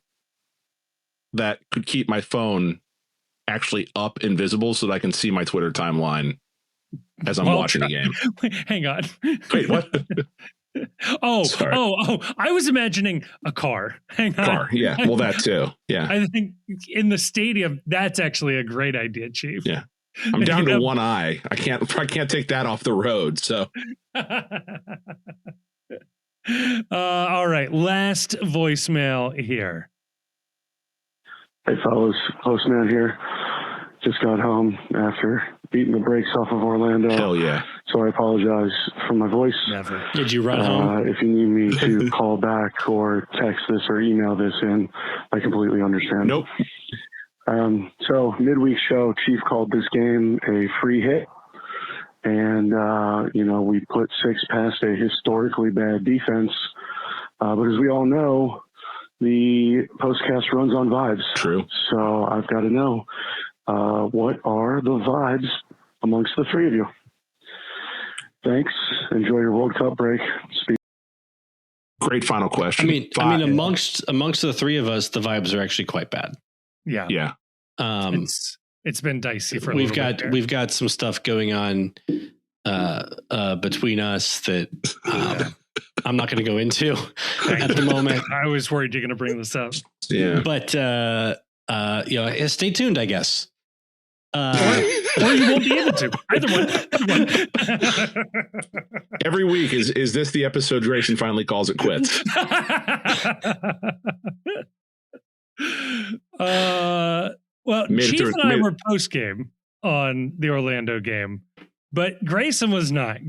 Speaker 2: that could keep my phone actually up and visible so that I can see my Twitter timeline as I'm watching the game.
Speaker 1: Wait, hang on.
Speaker 2: Wait, what?
Speaker 1: I was imagining a car. Hang on.
Speaker 2: Car, yeah. Well, that too. Yeah.
Speaker 1: I think in the stadium, that's actually a great idea, Chief.
Speaker 2: Yeah. I'm down to one eye. I can't take that off the road. So
Speaker 1: all right. Last voicemail here.
Speaker 7: Hey fellas, Postman here. Just got home after beating the brakes off of Orlando.
Speaker 2: Hell yeah.
Speaker 7: So I apologize for my voice.
Speaker 1: Never.
Speaker 3: Did you run home?
Speaker 7: If you need me to call back or text this or email this in, I completely understand.
Speaker 2: Nope.
Speaker 7: So midweek show, Chief called this game a free hit. And, we put 6 past a historically bad defense. But as we all know, the postcast runs on vibes.
Speaker 2: True.
Speaker 7: So I've got to know, what are the vibes amongst the three of you? Thanks. Enjoy your World Cup break.
Speaker 2: Great final question.
Speaker 3: I mean, amongst the three of us, the vibes are actually quite bad.
Speaker 1: Yeah.
Speaker 2: Yeah.
Speaker 1: It's been dicey for a
Speaker 3: we've got some stuff going on between us that I'm not going to go into at the moment.
Speaker 1: I was worried you're going to bring this up.
Speaker 2: Yeah.
Speaker 3: But stay tuned, I guess.
Speaker 1: Or you won't be able to. Either one.
Speaker 2: Every week is this the episode Grayson finally calls it quits?
Speaker 1: Well, Chief and I were post game on the Orlando game, but Grayson was not.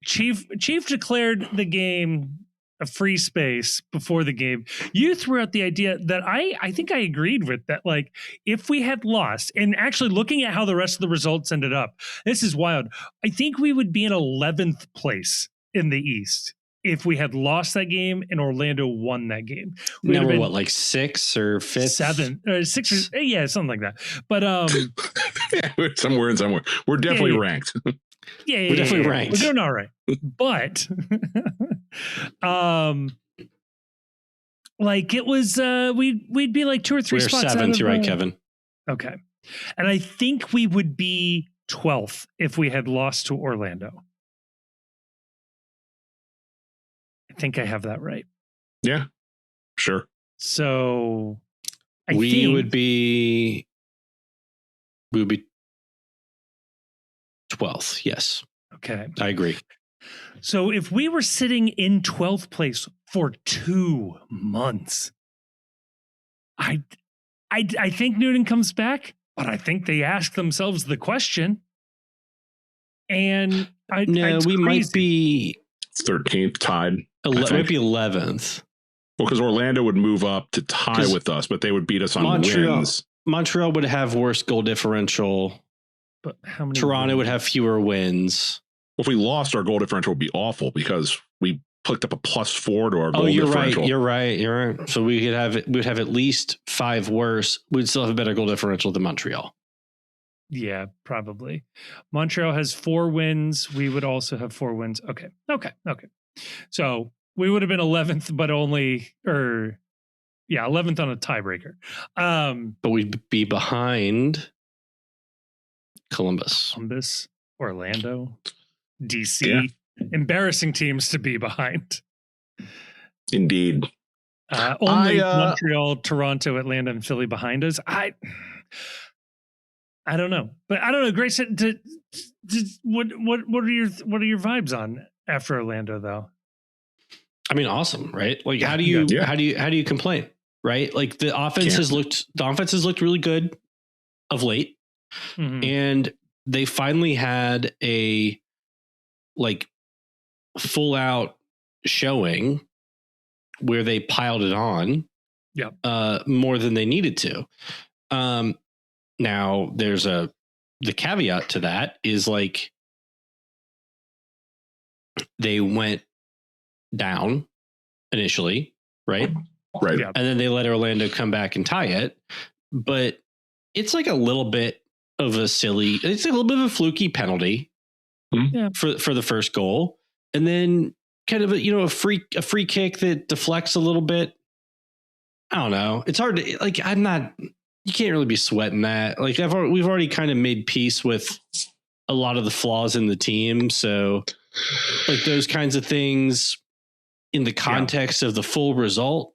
Speaker 1: Chief declared the game a free space before the game. You threw out the idea that I think I agreed with, that like if we had lost, and actually looking at how the rest of the results ended up, this is wild. I think we would be in 11th place in the East if we had lost that game and Orlando won that game.
Speaker 3: Now we're what, like 6th or 5th?
Speaker 1: 7th or 6th, yeah, something like that. But
Speaker 2: yeah, somewhere. We're definitely ranked.
Speaker 1: Yeah,
Speaker 3: we're definitely ranked.
Speaker 1: We're doing all right. But like it was we'd be like 2 or 3 spots.
Speaker 3: 7th, you're right, Kevin.
Speaker 1: Okay. And I think we would be 12th if we had lost to Orlando. I think I have that right.
Speaker 2: Yeah. Sure.
Speaker 1: So
Speaker 3: we would be 12th. Yes.
Speaker 1: Okay.
Speaker 3: I agree.
Speaker 1: So if we were sitting in 12th place for 2 months, I think Noonan comes back, but I think they ask themselves the question. And
Speaker 3: we might be
Speaker 2: 13th tied.
Speaker 3: Might be 11th.
Speaker 2: Well, because Orlando would move up to tie with us, but they would beat us on wins.
Speaker 3: Montreal would have worse goal differential.
Speaker 1: But how many?
Speaker 3: Toronto would have fewer wins.
Speaker 2: Well, if we lost, our goal differential would be awful because we picked up a +4 to our goal differential.
Speaker 3: You're right. So we'd have at least 5 worse. We'd still have a better goal differential than Montreal.
Speaker 1: Yeah, probably. Montreal has 4 wins. We would also have 4 wins. Okay. So we would have been 11th, but 11th on a tiebreaker.
Speaker 3: But we'd be behind Columbus,
Speaker 1: Orlando, DC. Yeah. Embarrassing teams to be behind.
Speaker 2: Indeed.
Speaker 1: Only Montreal, Toronto, Atlanta, and Philly behind us. I don't know, but I don't know. Grayson, what are your vibes on after Orlando though?
Speaker 3: I mean, awesome, right? Like, how do you complain, right? Like the offense has looked really good of late, and they finally had a like full out showing where they piled it on more than they needed to. Now there's the caveat to that is like they went down initially, right?
Speaker 2: Right.
Speaker 1: Yeah.
Speaker 3: And then they let Orlando come back and tie it. But it's like a little bit of it's a little bit of a fluky penalty for the first goal. And then kind of a free kick that deflects a little bit. I don't know. It's hard to like, you can't really be sweating that. Like we've already kind of made peace with a lot of the flaws in the team. So like those kinds of things in the context of the full result,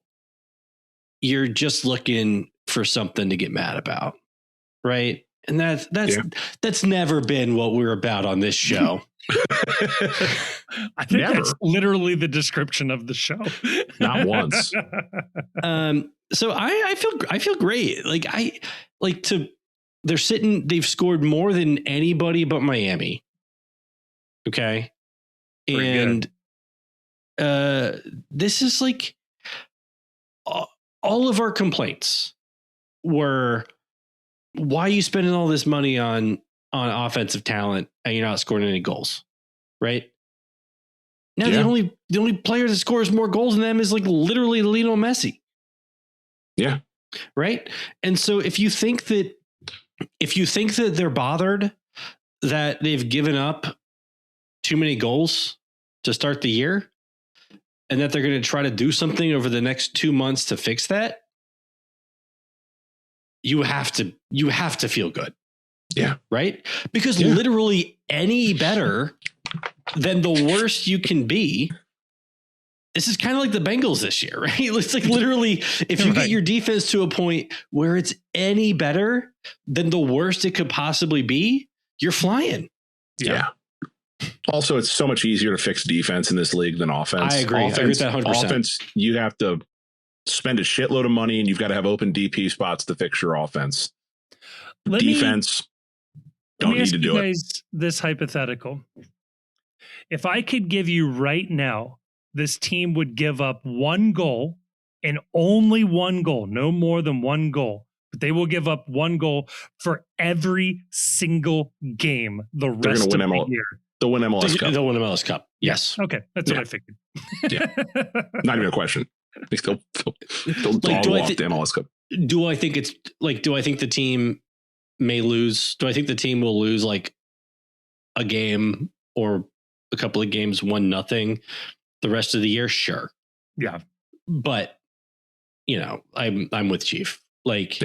Speaker 3: you're just looking for something to get mad about. Right. And that's never been what we're about on this show.
Speaker 1: I think that's literally the description of the show.
Speaker 2: Not once.
Speaker 3: So I feel great. They've scored more than anybody but Miami. Okay. And this is like all of our complaints were, why are you spending all this money on offensive talent and you're not scoring any goals? Right. Now the only player that scores more goals than them is like literally Lionel Messi.
Speaker 2: Yeah.
Speaker 3: Right. And so if you think that they're bothered that they've given up too many goals to start the year and that they're going to try to do something over the next 2 months to fix that, you have to feel good.
Speaker 2: Yeah.
Speaker 3: Right. Because literally any better than the worst you can be. This is kind of like the Bengals this year, right? It's like literally, if you get your defense to a point where it's any better than the worst it could possibly be, you're flying.
Speaker 2: Yeah. Also, it's so much easier to fix defense in this league than offense.
Speaker 3: I agree. I agree with that 100%.
Speaker 2: Offense, you have to spend a shitload of money and you've got to have open DP spots to fix your offense. Defense, don't need to do it.
Speaker 1: This hypothetical. If I could give you right now, this team would give up one goal and only one goal, no more than one goal. But they will give up one goal for every single game the rest of the year.
Speaker 2: They'll win MLS Cup.
Speaker 3: They'll win MLS Cup. Yes.
Speaker 1: Okay. That's what I figured.
Speaker 2: Yeah. Not even a question. They'll walk the MLS Cup.
Speaker 3: Do I think the team may lose? Do I think the team will lose like a game or a couple of games 1-0 the rest of the year? Sure.
Speaker 1: Yeah.
Speaker 3: But I'm with Chief. Like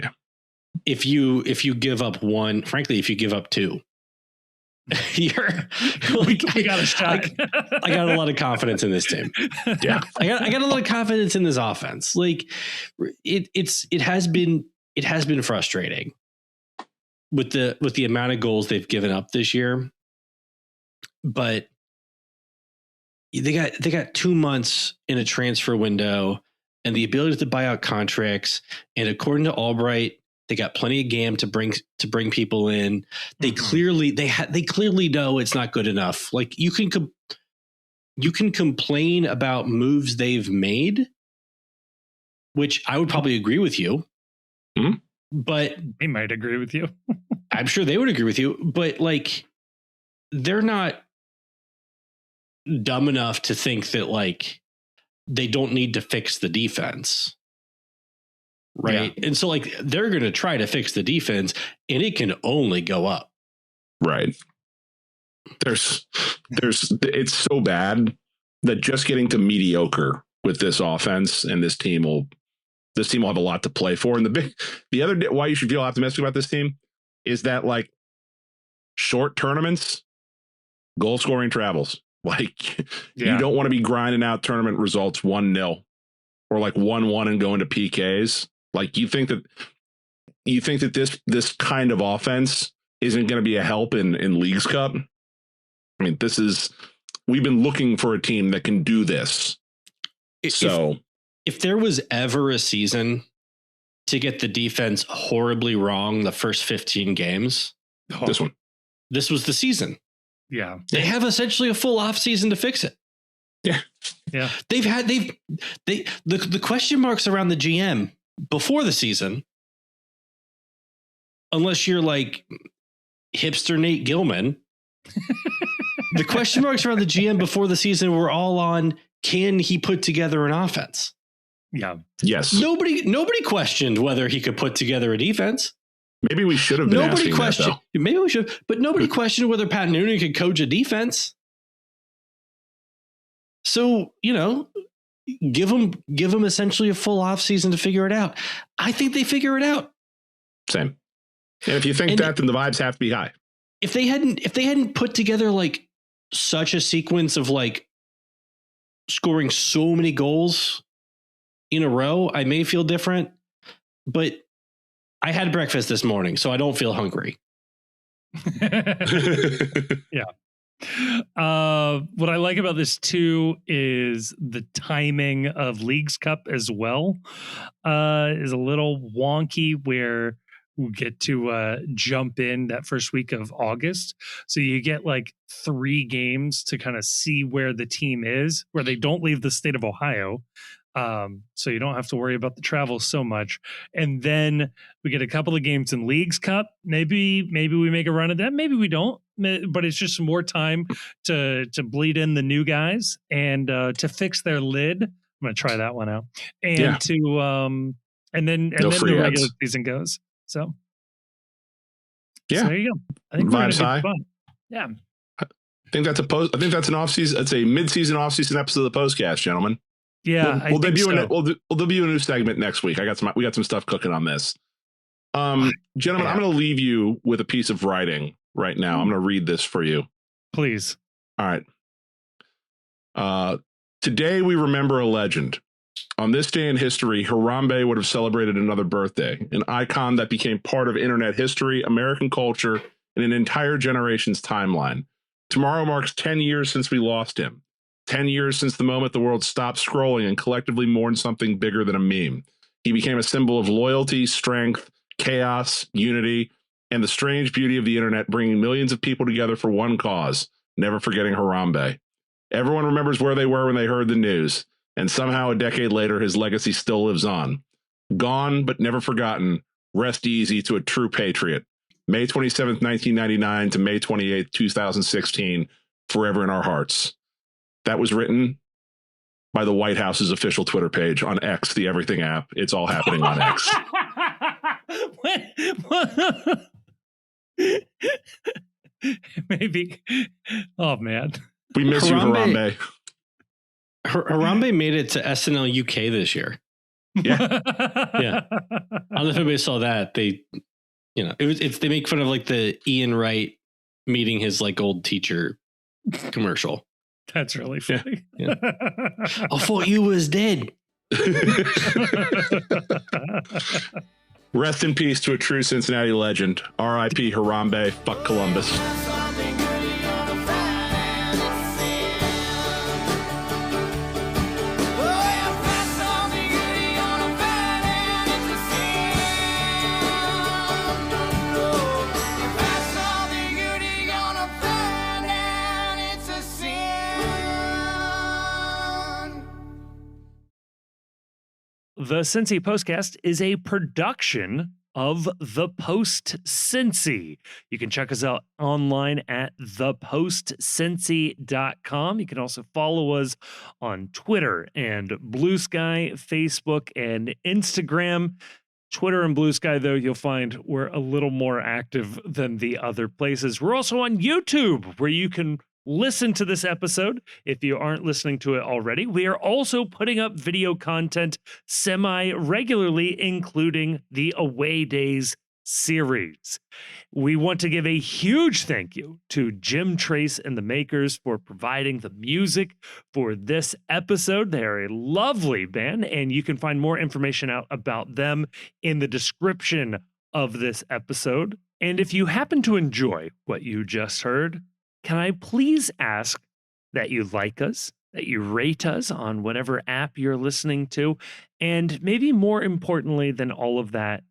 Speaker 3: if you give up one, frankly, if you give up two, you're like,
Speaker 1: we got a shot.
Speaker 3: I got a lot of confidence in this team.
Speaker 2: Yeah.
Speaker 3: I got a lot of confidence in this offense. Like it has been frustrating with the amount of goals they've given up this year. But they got 2 months in a transfer window and the ability to buy out contracts. And according to Albright, they got plenty of game to bring people in. They clearly know it's not good enough. Like you can complain about moves they've made, which I would probably agree with you.
Speaker 2: Mm-hmm.
Speaker 3: But
Speaker 1: they might agree with you.
Speaker 3: I'm sure they would agree with you. But like, they're not dumb enough to think that like they don't need to fix the defense. Right. Yeah. And so like they're going to try to fix the defense and it can only go up.
Speaker 2: Right. It's so bad that just getting to mediocre with this offense and this team will have a lot to play for. And the other why you should feel optimistic about this team is that like short tournaments, goal scoring travels. Like you don't want to be grinding out tournament results 1-0 or like 1-1 and going to PKs. Like you think that this kind of offense isn't going to be a help in Leagues Cup. I mean, we've been looking for a team that can do this.
Speaker 3: If there was ever a season to get the defense horribly wrong the first 15 games,
Speaker 2: this one.
Speaker 3: This was the season.
Speaker 1: Yeah.
Speaker 3: They have essentially a full off season to fix it.
Speaker 2: Yeah.
Speaker 1: Yeah.
Speaker 3: The question marks around the GM before the season, unless you're like hipster Nate Gilman, the question marks around the GM before the season were all on, can he put together an offense?
Speaker 1: Yeah.
Speaker 2: Yes.
Speaker 3: Nobody questioned whether he could put together a defense.
Speaker 2: Maybe we should have been
Speaker 3: Nobody
Speaker 2: asking
Speaker 3: questioned.
Speaker 2: that, though.
Speaker 3: Maybe we should, but nobody questioned whether Pat Noonan could coach a defense. So, give them essentially a full off season to figure it out. I think they figure it out.
Speaker 2: Same. And if you think that, then the vibes have to be high.
Speaker 3: If they hadn't put together like such a sequence of like scoring so many goals in a row, I may feel different, but I had breakfast this morning, so I don't feel hungry.
Speaker 1: Yeah. What I like about this too is the timing of Leagues Cup as well. Is a little wonky where we get to jump in that first week of August. So you get like 3 games to kind of see where the team is, where they don't leave the state of Ohio. So you don't have to worry about the travel so much. And then we get a couple of games in Leagues Cup. Maybe we make a run at that. Maybe we don't. But it's just more time to bleed in the new guys and to fix their lid. I'm going to try that one out. And and then the regular season goes. So there you go. I think
Speaker 2: vibes high.
Speaker 1: Fun. Yeah.
Speaker 2: I think that's an off season. It's a mid-season off season episode of the postcast, gentlemen.
Speaker 1: Yeah,
Speaker 2: we'll debut a new segment next week. We got some stuff cooking on this. Gentlemen, I'm going to leave you with a piece of writing right now. I'm going to read this for you.
Speaker 1: Please.
Speaker 2: All right. Today we remember a legend. On this day in history, Harambe would have celebrated another birthday, an icon that became part of internet history, American culture, and an entire generation's timeline. Tomorrow marks 10 years since we lost him. 10 years since the moment the world stopped scrolling and collectively mourned something bigger than a meme. He became a symbol of loyalty, strength, chaos, unity, and the strange beauty of the internet, bringing millions of people together for one cause, never forgetting Harambe. Everyone remembers where they were when they heard the news, and somehow a decade later, his legacy still lives on. Gone, but never forgotten. Rest easy to a true patriot. May 27th, 1999 to May 28th, 2016, forever in our hearts. That was written by the White House's official Twitter page on X, the everything app. It's all happening on X.
Speaker 1: Maybe. Oh, man.
Speaker 2: We miss you, Harambe.
Speaker 3: Harambe made it to SNL UK this year.
Speaker 2: Yeah.
Speaker 3: Yeah. I don't know if anybody saw that. They make fun of like the Ian Wright meeting his like old teacher commercial.
Speaker 1: That's really funny.
Speaker 3: Yeah. I thought you was dead.
Speaker 2: Rest in peace to a true Cincinnati legend. R.I.P. Harambe. Fuck Columbus.
Speaker 1: The Cincy Postcast is a production of The Post Cincy. You can check us out online at thepostcincy.com. You can also follow us on Twitter and Blue Sky, Facebook, and Instagram. Twitter and Blue Sky, though, you'll find we're a little more active than the other places. We're also on YouTube, where you can listen to this episode if you aren't listening to it already. We are also putting up video content semi-regularly, including the Away Days series. We want to give a huge thank you to Jim Trace and the Makers for providing the music for this episode. They're a lovely band, and you can find more information out about them in the description of this episode. And if you happen to enjoy what you just heard, can I please ask that you like us, that you rate us on whatever app you're listening to, and maybe more importantly than all of that,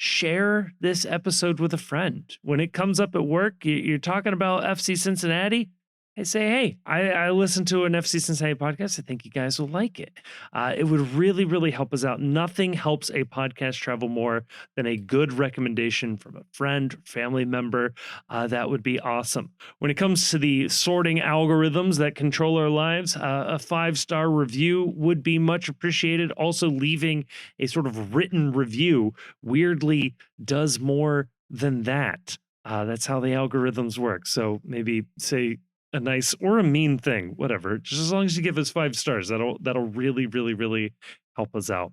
Speaker 1: share this episode with a friend. When it comes up at work, you're talking about FC Cincinnati. I say, hey, I listened to an FC Cincinnati podcast. I think you guys will like it. It would really, really help us out. Nothing helps a podcast travel more than a good recommendation from a friend, family member. That would be awesome. When it comes to the sorting algorithms that control our lives, a 5-star review would be much appreciated. Also, leaving a sort of written review weirdly does more than that. That's how the algorithms work. So maybe say a nice or a mean thing, whatever. Just as long as you give us 5 stars, that'll really, really, really help us out.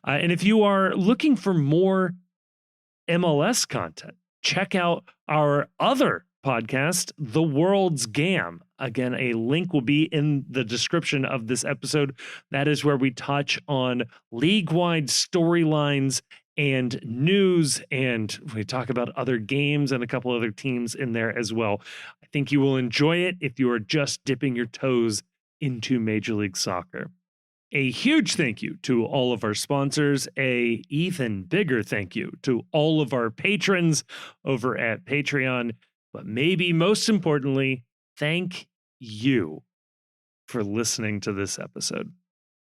Speaker 1: And if you are looking for more MLS content, check out our other podcast, The World's Gam. Again, a link will be in the description of this episode. That is where we touch on league-wide storylines and news, and we talk about other games and a couple other teams in there as well. I think you will enjoy it if you are just dipping your toes into Major League Soccer. A huge thank you to all of our sponsors. A even bigger thank you to all of our patrons over at Patreon. But maybe most importantly, thank you for listening to this episode.